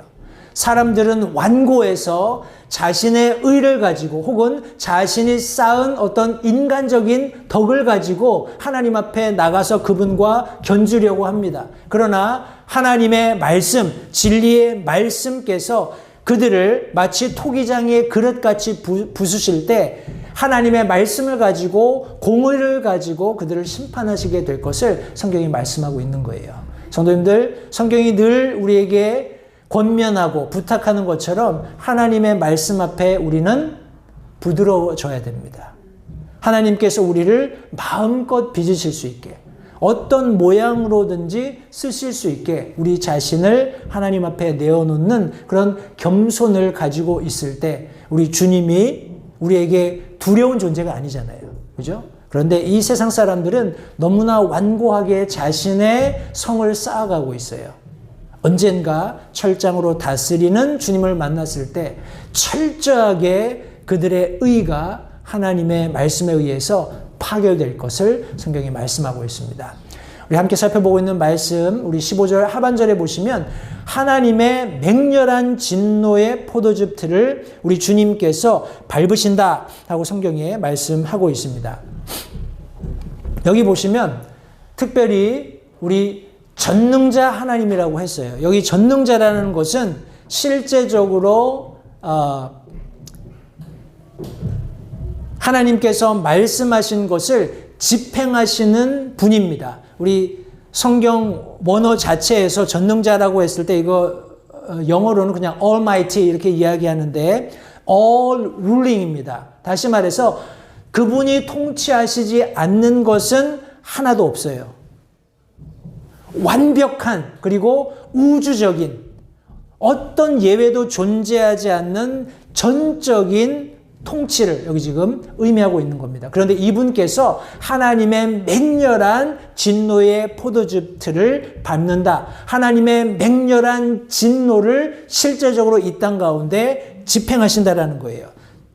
사람들은 완고해서 자신의 의를 가지고 혹은 자신이 쌓은 어떤 인간적인 덕을 가지고 하나님 앞에 나가서 그분과 견주려고 합니다. 그러나 하나님의 말씀, 진리의 말씀께서 그들을 마치 토기장의 그릇같이 부수실 때 하나님의 말씀을 가지고 공의를 가지고 그들을 심판하시게 될 것을 성경이 말씀하고 있는 거예요. 성도님들, 성경이 늘 우리에게 권면하고 부탁하는 것처럼 하나님의 말씀 앞에 우리는 부드러워져야 됩니다. 하나님께서 우리를 마음껏 빚으실 수 있게 어떤 모양으로든지 쓰실 수 있게 우리 자신을 하나님 앞에 내어놓는 그런 겸손을 가지고 있을 때 우리 주님이 우리에게 두려운 존재가 아니잖아요. 그죠? 그런데 이 세상 사람들은 너무나 완고하게 자신의 성을 쌓아가고 있어요. 언젠가 철장으로 다스리는 주님을 만났을 때 철저하게 그들의 의가 하나님의 말씀에 의해서 파괴될 것을 성경이 말씀하고 있습니다. 우리 함께 살펴보고 있는 말씀, 우리 15절 하반절에 보시면 하나님의 맹렬한 진노의 포도즙 틀을 우리 주님께서 밟으신다 하고 성경에 말씀하고 있습니다. 여기 보시면 특별히 우리 전능자 하나님이라고 했어요. 여기 전능자라는 것은 실제적으로 하나님께서 말씀하신 것을 집행하시는 분입니다. 우리 성경 원어 자체에서 전능자라고 했을 때 이거 영어로는 그냥 Almighty 이렇게 이야기하는데 All Ruling입니다. 다시 말해서 그분이 통치하시지 않는 것은 하나도 없어요. 완벽한 그리고 우주적인 어떤 예외도 존재하지 않는 전적인 통치를 여기 지금 의미하고 있는 겁니다. 그런데 이분께서 하나님의 맹렬한 진노의 포도즙 틀을 밟는다. 하나님의 맹렬한 진노를 실제적으로 이 땅 가운데 집행하신다라는 거예요.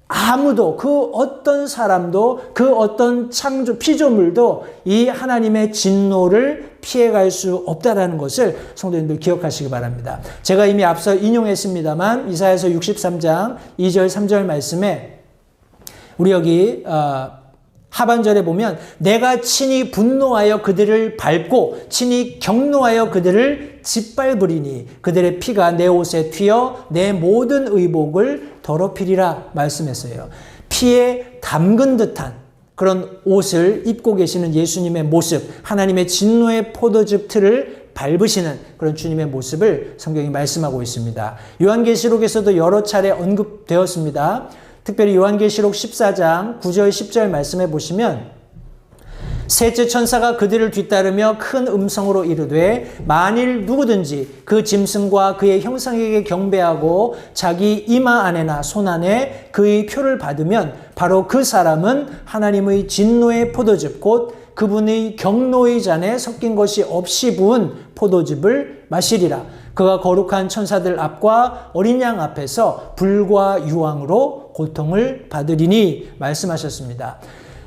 아무도 그 어떤 사람도 그 어떤 창조 피조물도 이 하나님의 진노를 피해갈 수 없다라는 것을 성도님들 기억하시기 바랍니다. 제가 이미 앞서 인용했습니다만 이사야서 63장 2절 3절 말씀에 우리 여기 하반절에 보면 내가 친히 분노하여 그들을 밟고 친히 경노하여 그들을 짓밟으리니 그들의 피가 내 옷에 튀어 내 모든 의복을 더럽히리라 말씀했어요. 피에 담근 듯한 그런 옷을 입고 계시는 예수님의 모습, 하나님의 진노의 포도즙 틀을 밟으시는 그런 주님의 모습을 성경이 말씀하고 있습니다. 요한계시록에서도 여러 차례 언급되었습니다. 특별히 요한계시록 14장 9절 10절 말씀해 보시면 셋째 천사가 그들을 뒤따르며 큰 음성으로 이르되 만일 누구든지 그 짐승과 그의 형상에게 경배하고 자기 이마 안에나 손 안에 그의 표를 받으면 바로 그 사람은 하나님의 진노의 포도즙 곧 그분의 경노의 잔에 섞인 것이 없이 부은 포도즙을 마시리라. 그가 거룩한 천사들 앞과 어린 양 앞에서 불과 유황으로 고통을 받으리니 말씀하셨습니다.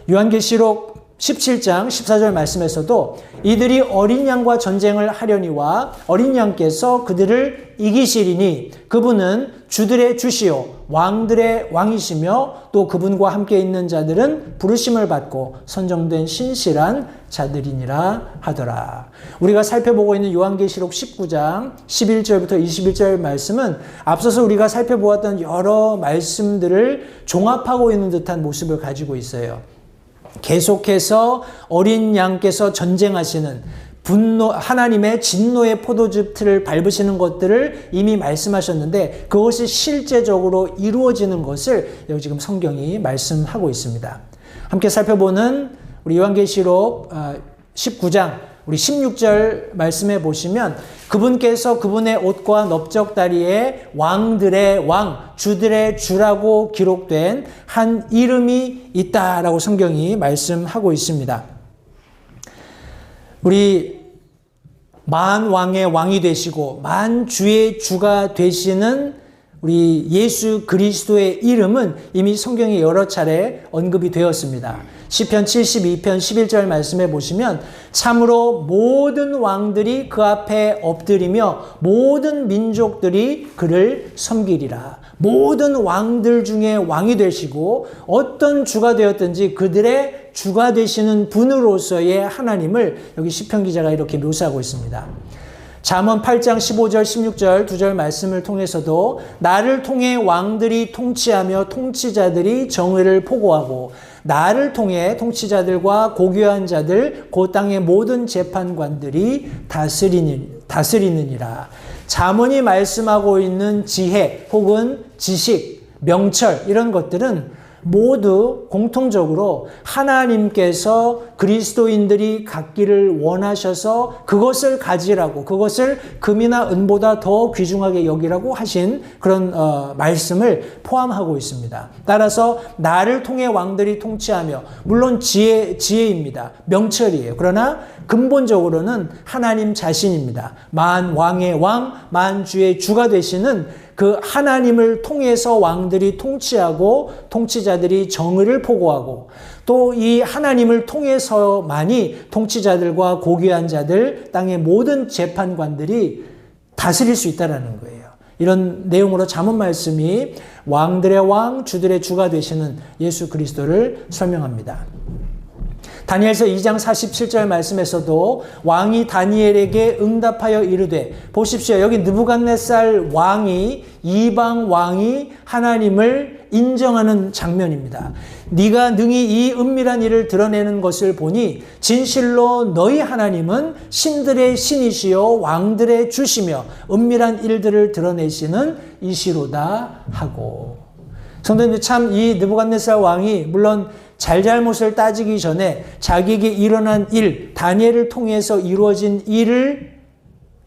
요한계시록 17장 14절 말씀에서도 이들이 어린 양과 전쟁을 하려니와 어린 양께서 그들을 이기시리니 그분은 주들의 주시요 왕들의 왕이시며 또 그분과 함께 있는 자들은 부르심을 받고 선정된 신실한 자들이니라 하더라. 우리가 살펴보고 있는 요한계시록 19장 11절부터 21절 말씀은 앞서서 우리가 살펴보았던 여러 말씀들을 종합하고 있는 듯한 모습을 가지고 있어요. 계속해서 어린 양께서 전쟁하시는 분노, 하나님의 진노의 포도즙 틀을 밟으시는 것들을 이미 말씀하셨는데 그것이 실제적으로 이루어지는 것을 여기 지금 성경이 말씀하고 있습니다. 함께 살펴보는 우리 요한계시록 19장 우리 16절 말씀해 보시면 그분께서 그분의 옷과 넓적다리에 왕들의 왕, 주들의 주라고 기록된 한 이름이 있다라고 성경이 말씀하고 있습니다. 우리 만왕의 왕이 되시고 만주의 주가 되시는 우리 예수 그리스도의 이름은 이미 성경에 여러 차례 언급이 되었습니다. 시편 72편 11절 말씀해 보시면 참으로 모든 왕들이 그 앞에 엎드리며 모든 민족들이 그를 섬기리라. 모든 왕들 중에 왕이 되시고 어떤 주가 되었든지 그들의 주가 되시는 분으로서의 하나님을 여기 시편 기자가 이렇게 묘사하고 있습니다. 잠언 8장 15절 16절 두 절 말씀을 통해서도 나를 통해 왕들이 통치하며 통치자들이 정의를 포고하고 나를 통해 통치자들과 고귀한 자들 그 땅의 모든 재판관들이 다스리느니라. 잠언이 말씀하고 있는 지혜 혹은 지식, 명철 이런 것들은 모두 공통적으로 하나님께서 그리스도인들이 갖기를 원하셔서 그것을 가지라고, 그것을 금이나 은보다 더 귀중하게 여기라고 하신 그런 말씀을 포함하고 있습니다. 따라서 나를 통해 왕들이 통치하며, 물론 지혜입니다. 명철이에요. 그러나 근본적으로는 하나님 자신입니다. 만왕의 왕, 만주의 주가 되시는 그 하나님을 통해서 왕들이 통치하고 통치자들이 정의를 포고하고, 또 이 하나님을 통해서만이 통치자들과 고귀한 자들, 땅의 모든 재판관들이 다스릴 수 있다는 거예요. 이런 내용으로 잠언 말씀이 왕들의 왕, 주들의 주가 되시는 예수 그리스도를 설명합니다. 다니엘서 2장 47절 말씀에서도 왕이 다니엘에게 응답하여 이르되, 보십시오. 여기 느부갓네살 왕이, 이방 왕이 하나님을 인정하는 장면입니다. 네가 능히 이 은밀한 일을 드러내는 것을 보니 진실로 너희 하나님은 신들의 신이시요 왕들의 주시며 은밀한 일들을 드러내시는 이시로다 하고. 성도님들, 참 이 느부갓네살 왕이 물론 잘잘못을 따지기 전에 자기에게 일어난 일, 다니엘을 통해서 이루어진 일을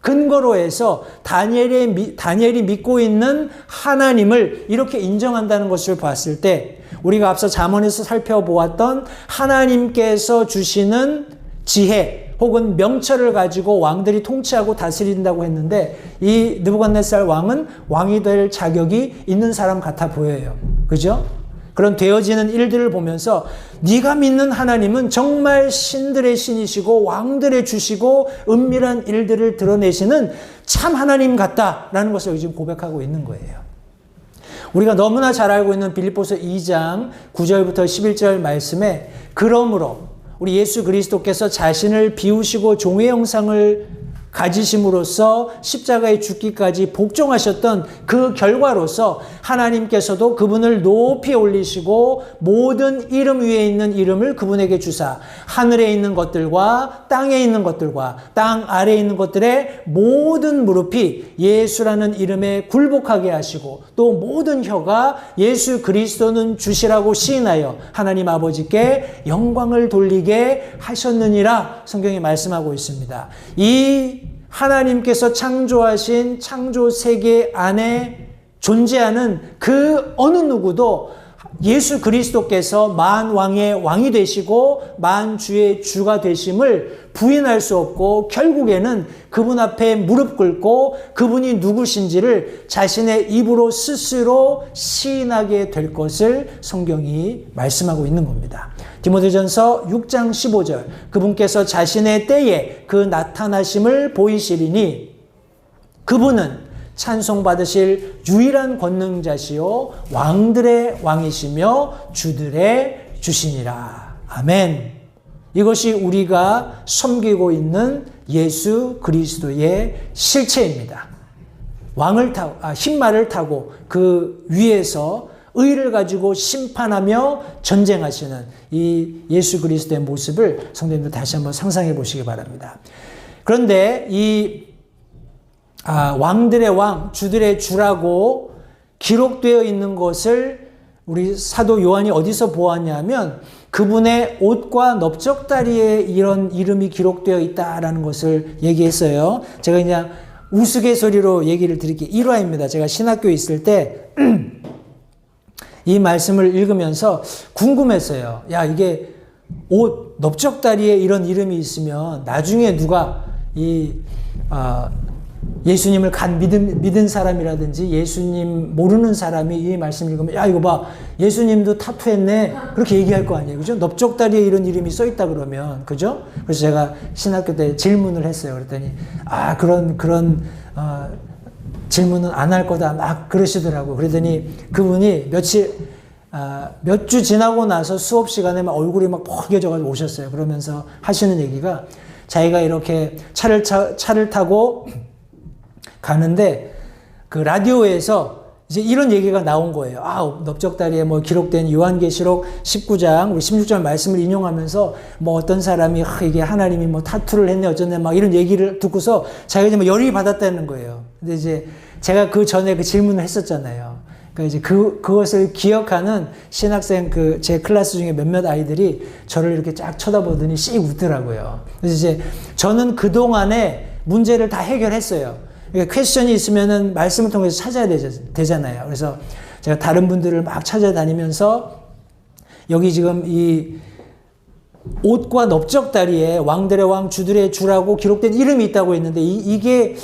근거로 해서 다니엘이 믿고 있는 하나님을 이렇게 인정한다는 것을 봤을 때, 우리가 앞서 잠언에서 살펴보았던 하나님께서 주시는 지혜 혹은 명철을 가지고 왕들이 통치하고 다스린다고 했는데, 이 느부갓네살 왕은 왕이 될 자격이 있는 사람 같아 보여요. 그죠? 그런 되어지는 일들을 보면서 네가 믿는 하나님은 정말 신들의 신이시고 왕들의 주시고 은밀한 일들을 드러내시는 참 하나님 같다라는 것을 지금 고백하고 있는 거예요. 우리가 너무나 잘 알고 있는 빌립보서 2장 9절부터 11절 말씀에, 그러므로 우리 예수 그리스도께서 자신을 비우시고 종의 형상을 가지심으로써 십자가에 죽기까지 복종하셨던 그 결과로서 하나님께서도 그분을 높이 올리시고 모든 이름 위에 있는 이름을 그분에게 주사 하늘에 있는 것들과 땅에 있는 것들과 땅 아래에 있는 것들의 모든 무릎이 예수라는 이름에 굴복하게 하시고, 또 모든 혀가 예수 그리스도는 주시라고 시인하여 하나님 아버지께 영광을 돌리게 하셨느니라 성경이 말씀하고 있습니다. 이 하나님께서 창조하신 창조 세계 안에 존재하는 그 어느 누구도 예수 그리스도께서 만왕의 왕이 되시고 만주의 주가 되심을 부인할 수 없고, 결국에는 그분 앞에 무릎 꿇고 그분이 누구신지를 자신의 입으로 스스로 시인하게 될 것을 성경이 말씀하고 있는 겁니다. 디모데전서 6장 15절, 그분께서 자신의 때에 그 나타나심을 보이시리니 그분은 찬송받으실 유일한 권능자시요 왕들의 왕이시며 주들의 주시니라. 아멘. 이것이 우리가 섬기고 있는 예수 그리스도의 실체입니다. 흰말을 타고 그 위에서 의를 가지고 심판하며 전쟁하시는 이 예수 그리스도의 모습을 성도님들 다시 한번 상상해 보시기 바랍니다. 그런데 이 왕들의 왕, 주들의 주라고 기록되어 있는 것을 우리 사도 요한이 어디서 보았냐면, 그분의 옷과 넓적다리에 이런 이름이 기록되어 있다라는 것을 얘기했어요. 제가 그냥 우스갯소리로 얘기를 드릴게요. 1화입니다. 제가 신학교에 있을 때 이 말씀을 읽으면서 궁금했어요. 야, 이게 옷 넓적다리에 이런 이름이 있으면 나중에 누가 예수님을 믿은 사람이라든지 예수님 모르는 사람이 이 말씀을 읽으면, 야, 이거 봐, 예수님도 타투했네, 그렇게 얘기할 거 아니에요. 그죠? 넓적다리에 이런 이름이 써있다 그러면, 그죠? 그래서 제가 신학교 때 질문을 했어요. 그랬더니 그런 질문은 안 할 거다 막 그러시더라고요. 그러더니 그분이 몇 주 지나고 나서 수업 시간에 막 얼굴이 막 뻐개져가지고 오셨어요. 그러면서 하시는 얘기가, 자기가 이렇게 차를 타고 가는데 그 라디오에서 이제 이런 얘기가 나온 거예요. 넓적다리에 기록된 요한계시록 19장 우리 16절 말씀을 인용하면서 어떤 사람이 이게 하나님이 타투를 했네 어쩌네 막 이런 얘기를 듣고서 자기가 이제 열이 받았다는 거예요. 근데 이제 제가 그 전에 그 질문을 했었잖아요. 그러니까 이제 그것을 기억하는 신학생 제 클래스 중에 몇몇 아이들이 저를 이렇게 쫙 쳐다보더니 씩 웃더라고요. 그래서 이제 저는 그동안에 문제를 다 해결했어요. 그러니까 퀘스천이 있으면은 말씀을 통해서 찾아야 되잖아요. 그래서 제가 다른 분들을 막 찾아다니면서 여기 지금 이 옷과 넓적다리에 왕들의 왕 주들의 주라고 기록된 이름이 있다고 했는데 이게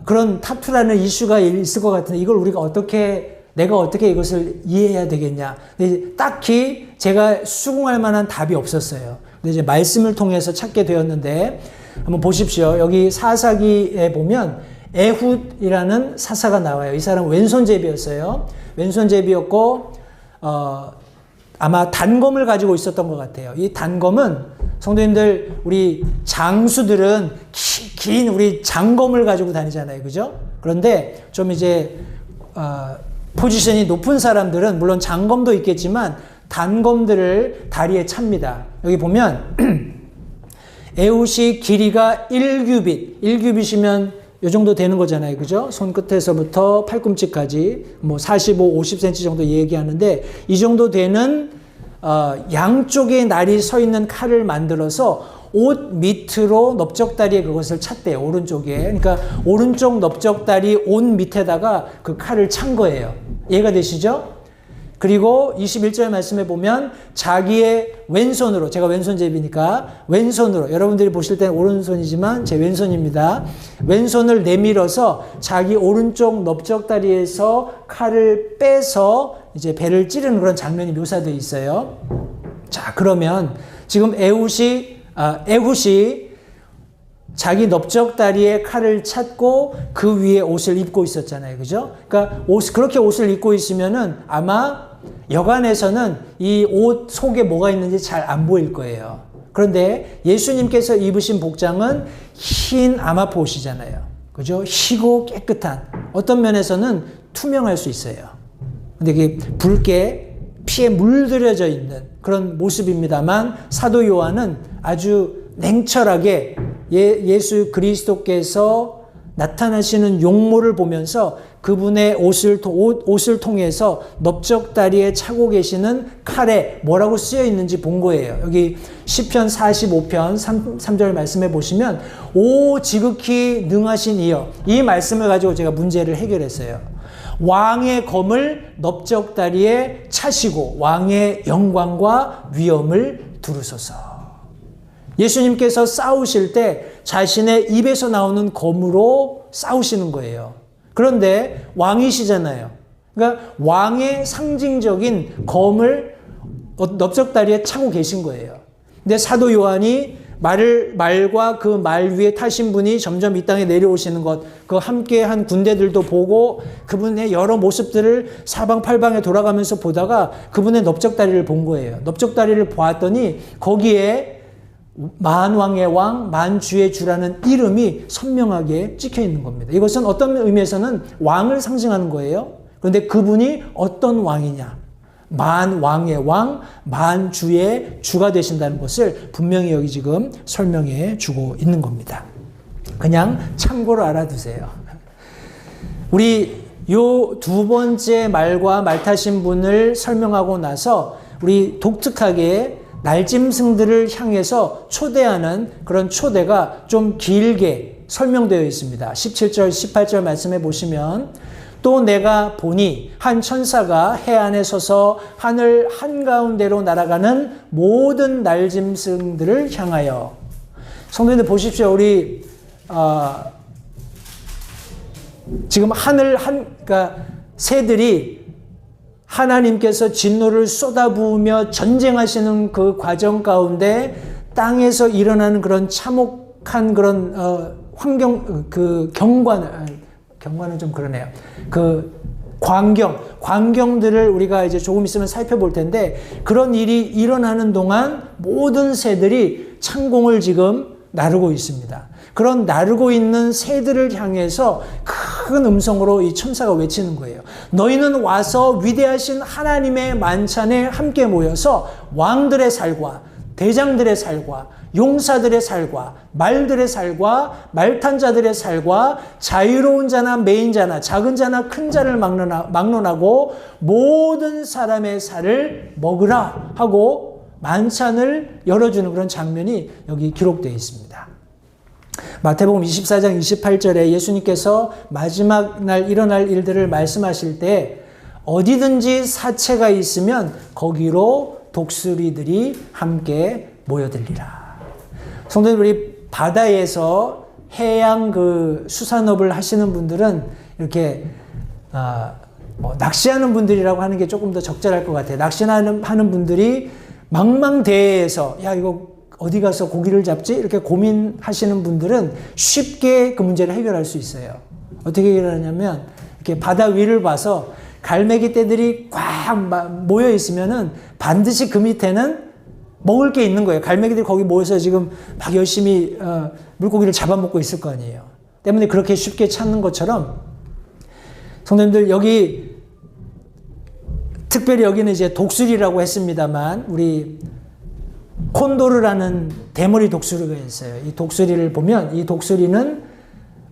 그런 타투라는 이슈가 있을 것 같은데 이걸 내가 어떻게 이것을 이해해야 되겠냐. 근데 딱히 제가 수긍할 만한 답이 없었어요. 근데 이제 말씀을 통해서 찾게 되었는데 한번 보십시오. 여기 사사기에 보면 에훗이라는 사사가 나와요. 이 사람은 왼손잡이였어요. 왼손잡이였고 아마 단검을 가지고 있었던 것 같아요. 이 단검은 성도님들 우리 장수들은 긴 우리 장검을 가지고 다니잖아요. 그죠? 그런데 좀 이제 포지션이 높은 사람들은 물론 장검도 있겠지만 단검들을 다리에 찹니다. 여기 보면 에훗이 길이가 1규빗이면 이 정도 되는 거잖아요. 그죠? 손끝에서부터 팔꿈치까지 45, 50cm 정도 얘기하는데 이 정도 되는 양쪽에 날이 서 있는 칼을 만들어서 옷 밑으로 넓적다리에 그것을 찼대요. 오른쪽에. 그러니까 오른쪽 넓적다리 옷 밑에다가 그 칼을 찬 거예요. 이해가 되시죠? 그리고 21절 말씀에 보면 자기의 왼손으로, 제가 왼손잡이니까 왼손으로, 여러분들이 보실 때는 오른손이지만 제 왼손입니다. 왼손을 내밀어서 자기 오른쪽 넓적다리에서 칼을 빼서 이제 배를 찌르는 그런 장면이 묘사되어 있어요. 자, 그러면 지금 에훗이 자기 넓적다리에 칼을 찼고 그 위에 옷을 입고 있었잖아요. 그죠? 그러니까 그렇게 옷을 입고 있으면은 아마 여간에서는 이 옷 속에 뭐가 있는지 잘 안 보일 거예요. 그런데 예수님께서 입으신 복장은 흰 아마포옷이잖아요. 그죠? 희고 깨끗한, 어떤 면에서는 투명할 수 있어요. 근데 이게 붉게 피에 물들여져 있는 그런 모습입니다만 사도 요한은 아주 냉철하게 예수 그리스도께서 나타나시는 용모를 보면서 그분의 옷을 통해서 넓적다리에 차고 계시는 칼에 뭐라고 쓰여 있는지 본 거예요. 여기 시편 45편 3절 말씀해 보시면 오 지극히 능하신 이여, 이 말씀을 가지고 제가 문제를 해결했어요. 왕의 검을 넓적다리에 차시고 왕의 영광과 위엄을 두르소서. 예수님께서 싸우실 때 자신의 입에서 나오는 검으로 싸우시는 거예요. 그런데 왕이시잖아요. 그러니까 왕의 상징적인 검을 넓적다리에 차고 계신 거예요. 근데 사도 요한이 말과 그 말 위에 타신 분이 점점 이 땅에 내려오시는 것, 그 함께 한 군대들도 보고 그분의 여러 모습들을 사방팔방에 돌아가면서 보다가 그분의 넓적다리를 본 거예요. 넓적다리를 보았더니 거기에 만왕의 왕, 만주의 주라는 이름이 선명하게 찍혀 있는 겁니다. 이것은 어떤 의미에서는 왕을 상징하는 거예요. 그런데 그분이 어떤 왕이냐? 만왕의 왕, 만주의 주가 되신다는 것을 분명히 여기 지금 설명해 주고 있는 겁니다. 그냥 참고로 알아두세요. 우리 요 두 번째 말과 말 타신 분을 설명하고 나서 우리 독특하게 날짐승들을 향해서 초대하는 그런 초대가 좀 길게 설명되어 있습니다. 17절, 18절 말씀해 보시면 또 내가 보니 한 천사가 해안에 서서 하늘 한가운데로 날아가는 모든 날짐승들을 향하여. 성도님들 보십시오. 우리 지금 그러니까 새들이 하나님께서 진노를 쏟아부으며 전쟁하시는 그 과정 가운데 땅에서 일어나는 그런 참혹한 그런 경관은 좀 그러네요. 그 광경들을 우리가 이제 조금 있으면 살펴볼 텐데, 그런 일이 일어나는 동안 모든 새들이 창공을 지금 나르고 있습니다. 그런 나르고 있는 새들을 향해서 큰 음성으로 이 천사가 외치는 거예요. 너희는 와서 위대하신 하나님의 만찬에 함께 모여서 왕들의 살과 대장들의 살과 용사들의 살과 말들의 살과 말탄 자들의 살과 자유로운 자나 매인 자나 작은 자나 큰 자를 막론하고 모든 사람의 살을 먹으라 하고 만찬을 열어주는 그런 장면이 여기 기록되어 있습니다. 마태복음 24장 28절에 예수님께서 마지막 날 일어날 일들을 말씀하실 때 어디든지 사체가 있으면 거기로 독수리들이 함께 모여들리라. 성도님, 우리 바다에서 해양 수산업을 하시는 분들은 이렇게 낚시하는 분들이라고 하는 게 조금 더 적절할 것 같아요. 낚시하는 분들이 망망대해에서 야 이거 어디 가서 고기를 잡지? 이렇게 고민하시는 분들은 쉽게 그 문제를 해결할 수 있어요. 어떻게 해결하냐면 이렇게 바다 위를 봐서 갈매기 떼들이 꽉 모여 있으면은 반드시 그 밑에는 먹을 게 있는 거예요. 갈매기들이 거기 모여서 지금 막 열심히 물고기를 잡아먹고 있을 거 아니에요. 때문에 그렇게 쉽게 찾는 것처럼 성도님들 여기 특별히 여기는 이제 독수리라고 했습니다만 우리 콘도르라는 대머리 독수리가 있어요. 이 독수리를 보면 이 독수리는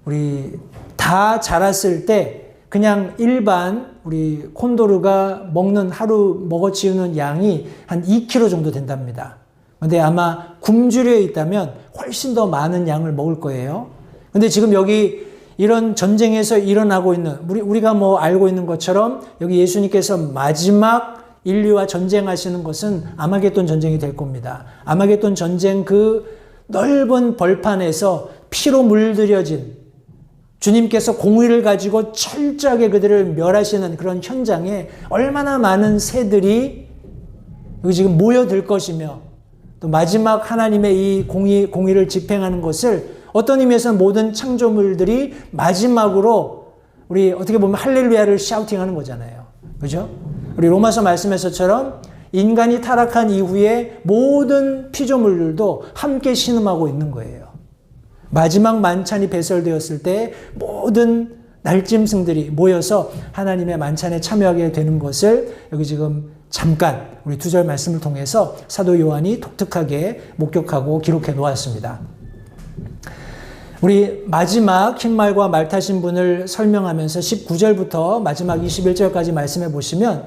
우리 다 자랐을 때 그냥 일반 우리 콘도르가 먹는 하루 먹어치우는 양이 한 2kg 정도 된답니다. 근데 아마 굶주려 있다면 훨씬 더 많은 양을 먹을 거예요. 근데 지금 여기 이런 전쟁에서 일어나고 있는 우리가 뭐 알고 있는 것처럼 여기 예수님께서 마지막 인류와 전쟁하시는 것은 아마겟돈 전쟁이 될 겁니다. 아마겟돈 전쟁 그 넓은 벌판에서 피로 물들여진 주님께서 공의를 가지고 철저하게 그들을 멸하시는 그런 현장에 얼마나 많은 새들이 여기 지금 모여들 것이며 또 마지막 하나님의 이 공의를 집행하는 것을 어떤 의미에서는 모든 창조물들이 마지막으로 우리 어떻게 보면 할렐루야를 샤우팅하는 거잖아요. 그죠? 우리 로마서 말씀에서처럼 인간이 타락한 이후에 모든 피조물들도 함께 신음하고 있는 거예요. 마지막 만찬이 배설되었을 때 모든 날짐승들이 모여서 하나님의 만찬에 참여하게 되는 것을 여기 지금 잠깐 우리 2절 말씀을 통해서 사도 요한이 독특하게 목격하고 기록해 놓았습니다. 우리 마지막 흰말과 말 타신 분을 설명하면서 19절부터 마지막 21절까지 말씀해 보시면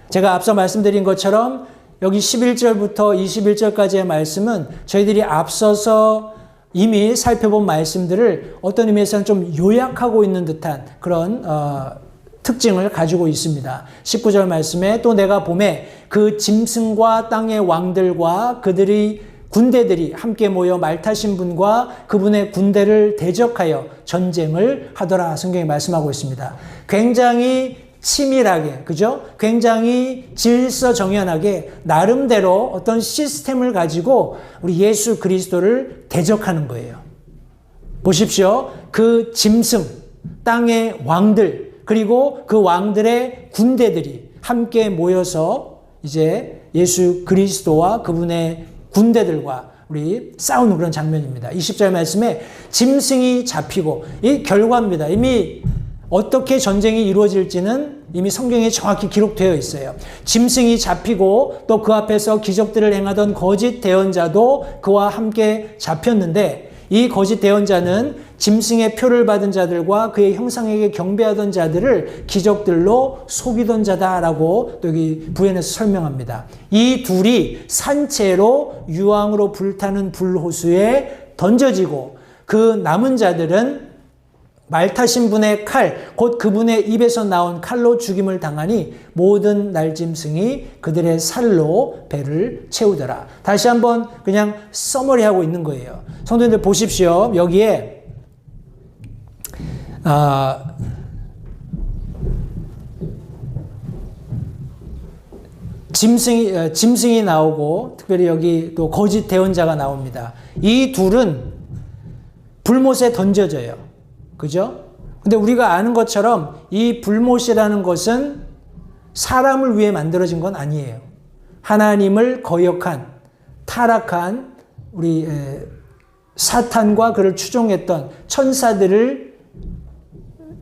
제가 앞서 말씀드린 것처럼 여기 11절부터 21절까지의 말씀은 저희들이 앞서서 이미 살펴본 말씀들을 어떤 의미에서는 좀 요약하고 있는 듯한 그런 특징을 가지고 있습니다. 19절 말씀에 또 내가 보매 그 짐승과 땅의 왕들과 그들의 군대들이 함께 모여 말 타신 분과 그분의 군대를 대적하여 전쟁을 하더라. 성경이 말씀하고 있습니다. 굉장히 치밀하게, 그죠? 굉장히 질서정연하게 나름대로 어떤 시스템을 가지고 우리 예수 그리스도를 대적하는 거예요. 보십시오. 그 짐승, 땅의 왕들, 그리고 그 왕들의 군대들이 함께 모여서 이제 예수 그리스도와 그분의 군대들과 우리 싸우는 그런 장면입니다. 20절 말씀에 짐승이 잡히고 이 결과입니다. 이미 어떻게 전쟁이 이루어질지는 이미 성경에 정확히 기록되어 있어요. 짐승이 잡히고 또 그 앞에서 기적들을 행하던 거짓 대언자도 그와 함께 잡혔는데 이 거짓 대언자는 짐승의 표를 받은 자들과 그의 형상에게 경배하던 자들을 기적들로 속이던 자다라고 또 여기 부연해서 설명합니다. 이 둘이 산채로 유황으로 불타는 불호수에 던져지고 그 남은 자들은 말 타신 분의 칼, 곧 그분의 입에서 나온 칼로 죽임을 당하니 모든 날짐승이 그들의 살로 배를 채우더라. 다시 한번 그냥 서머리하고 있는 거예요. 성도님들 보십시오. 여기에 짐승이 나오고 특별히 여기 또 거짓 대언자가 나옵니다. 이 둘은 불못에 던져져요. 그죠? 근데 우리가 아는 것처럼 이 불못이라는 것은 사람을 위해 만들어진 건 아니에요. 하나님을 거역한, 타락한 우리 사탄과 그를 추종했던 천사들을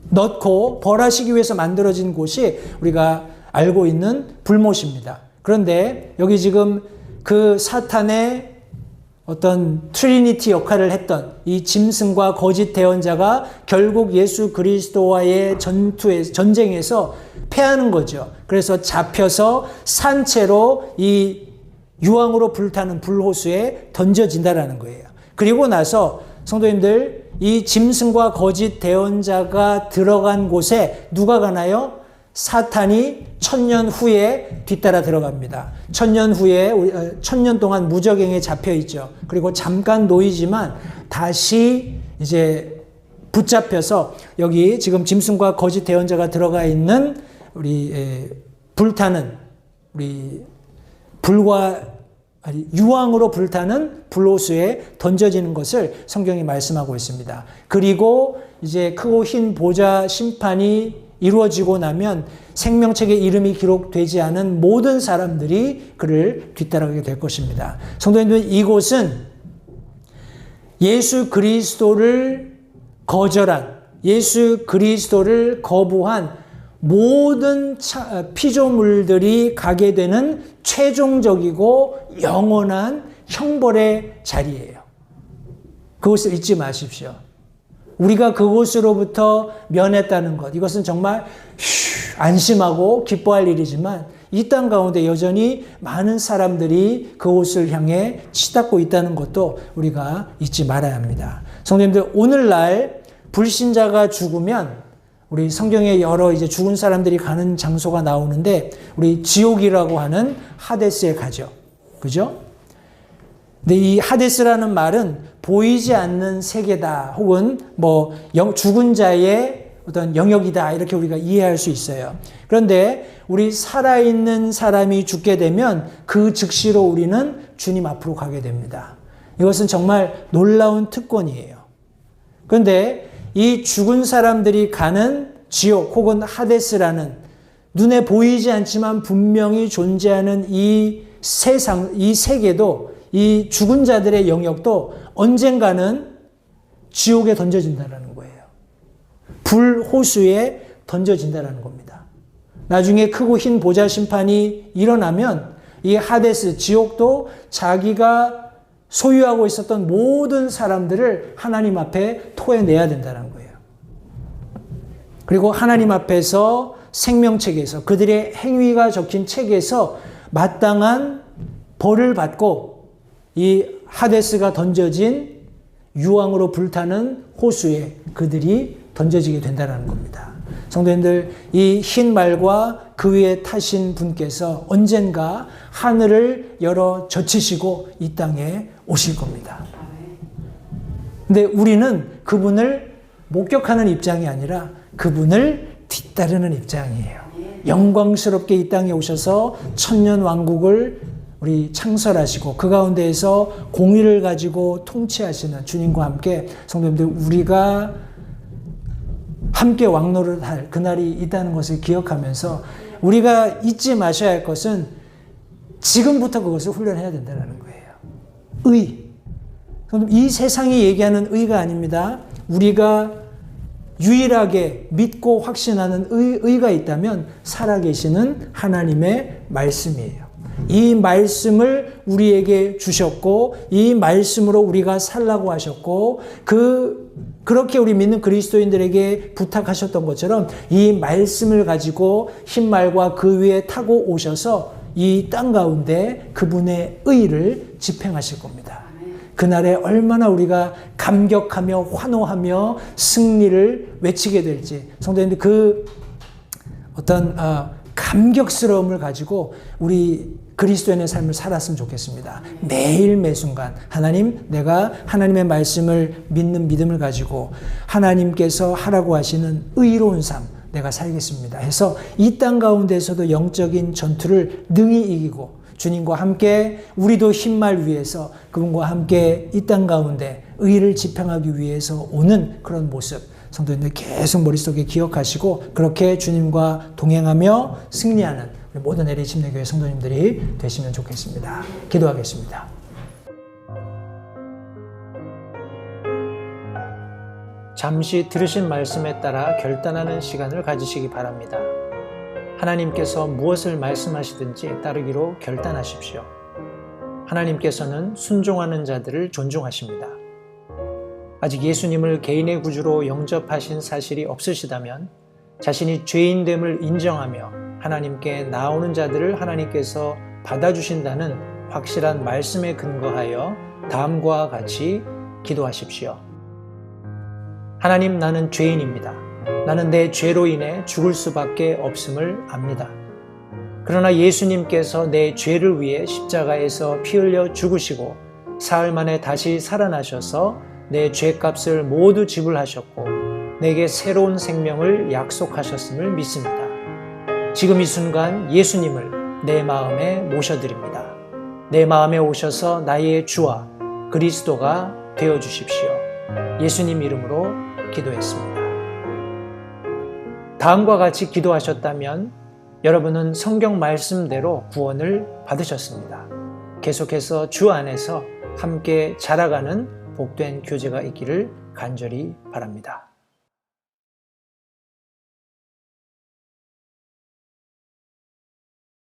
넣고 벌하시기 위해서 만들어진 곳이 우리가 알고 있는 불못입니다. 그런데 여기 지금 그 사탄의 어떤 트리니티 역할을 했던 이 짐승과 거짓 대언자가 결국 예수 그리스도와의 전쟁에서 패하는 거죠. 그래서 잡혀서 산채로 이 유황으로 불타는 불호수에 던져진다라는 거예요. 그리고 나서 성도님들, 이 짐승과 거짓 대언자가 들어간 곳에 누가 가나요? 사탄이 1000년 후에 뒤따라 들어갑니다. 1000년 후에 1000년 동안 무적행에 잡혀 있죠. 그리고 잠깐 놓이지만 다시 이제 붙잡혀서 여기 지금 짐승과 거짓 대언자가 들어가 있는 우리 불타는 우리 유황으로 불타는 불호수에 던져지는 것을 성경이 말씀하고 있습니다. 그리고 이제 크고 흰 보좌 심판이 이루어지고 나면 생명책에 이름이 기록되지 않은 모든 사람들이 그를 뒤따르게 될 것입니다. 성도님들, 이곳은 예수 그리스도를 거절한, 예수 그리스도를 거부한 모든 피조물들이 가게 되는 최종적이고 영원한 형벌의 자리예요. 그것을 잊지 마십시오. 우리가 그곳으로부터 면했다는 것, 이것은 정말 안심하고 기뻐할 일이지만 이 땅 가운데 여전히 많은 사람들이 그곳을 향해 치닫고 있다는 것도 우리가 잊지 말아야 합니다. 성도님들, 오늘날 불신자가 죽으면 우리 성경에 여러 이제 죽은 사람들이 가는 장소가 나오는데 우리 지옥이라고 하는 하데스에 가죠. 그죠? 근데 이 하데스라는 말은 보이지 않는 세계다, 혹은 뭐 죽은 자의 어떤 영역이다, 이렇게 우리가 이해할 수 있어요. 그런데 우리 살아있는 사람이 죽게 되면 그 즉시로 우리는 주님 앞으로 가게 됩니다. 이것은 정말 놀라운 특권이에요. 그런데 이 죽은 사람들이 가는 지옥 혹은 하데스라는 눈에 보이지 않지만 분명히 존재하는 이 세상, 이 세계도, 이 죽은 자들의 영역도 언젠가는 지옥에 던져진다는 거예요. 불호수에 던져진다는 겁니다. 나중에 크고 흰 보좌 심판이 일어나면 이 하데스, 지옥도 자기가 소유하고 있었던 모든 사람들을 하나님 앞에 토해내야 된다는 거예요. 그리고 하나님 앞에서 생명책에서, 그들의 행위가 적힌 책에서 마땅한 벌을 받고 이 하데스가 던져진 유황으로 불타는 호수에 그들이 던져지게 된다는 겁니다. 성도님들, 이 흰 말과 그 위에 타신 분께서 언젠가 하늘을 열어 젖히시고 이 땅에 오실 겁니다. 근데 우리는 그분을 목격하는 입장이 아니라 그분을 뒤따르는 입장이에요. 영광스럽게 이 땅에 오셔서 천년 왕국을 우리 창설하시고 그 가운데에서 공의를 가지고 통치하시는 주님과 함께, 성도님들, 우리가 함께 왕노를 할 그날이 있다는 것을 기억하면서 우리가 잊지 마셔야 할 것은 지금부터 그것을 훈련해야 된다는 거예요. 의. 이 세상이 얘기하는 의가 아닙니다. 우리가 유일하게 믿고 확신하는 의가 있다면 살아계시는 하나님의 말씀이에요. 이 말씀을 우리에게 주셨고 이 말씀으로 우리가 살라고 하셨고 그렇게 우리 믿는 그리스도인들에게 부탁하셨던 것처럼 이 말씀을 가지고 흰 말과 그 위에 타고 오셔서 이 땅 가운데 그분의 의를 집행하실 겁니다. 그날에 얼마나 우리가 감격하며 환호하며 승리를 외치게 될지, 성도님들, 그 어떤 감격스러움을 가지고 우리 그리스도인의 삶을 살았으면 좋겠습니다. 매일 매순간 하나님, 내가 하나님의 말씀을 믿는 믿음을 가지고 하나님께서 하라고 하시는 의로운 삶 내가 살겠습니다 해서 이 땅 가운데서도 영적인 전투를 능히 이기고 주님과 함께 우리도 흰말 위에서 그분과 함께 이 땅 가운데 의를 집행하기 위해서 오는 그런 모습, 성도님들 계속 머릿속에 기억하시고 그렇게 주님과 동행하며 승리하는 모든 LA 침례교회 성도님들이 되시면 좋겠습니다. 기도하겠습니다. 잠시 들으신 말씀에 따라 결단하는 시간을 가지시기 바랍니다. 하나님께서 무엇을 말씀하시든지 따르기로 결단하십시오. 하나님께서는 순종하는 자들을 존중하십니다. 아직 예수님을 개인의 구주로 영접하신 사실이 없으시다면 자신이 죄인됨을 인정하며 하나님께 나오는 자들을 하나님께서 받아주신다는 확실한 말씀에 근거하여 다음과 같이 기도하십시오. 하나님, 나는 죄인입니다. 나는 내 죄로 인해 죽을 수밖에 없음을 압니다. 그러나 예수님께서 내 죄를 위해 십자가에서 피 흘려 죽으시고 사흘 만에 다시 살아나셔서 내 죄값을 모두 지불하셨고 내게 새로운 생명을 약속하셨음을 믿습니다. 지금 이 순간 예수님을 내 마음에 모셔드립니다. 내 마음에 오셔서 나의 주와 그리스도가 되어주십시오. 예수님 이름으로 기도했습니다. 다음과 같이 기도하셨다면 여러분은 성경 말씀대로 구원을 받으셨습니다. 계속해서 주 안에서 함께 자라가는 복된 교제가 있기를 간절히 바랍니다.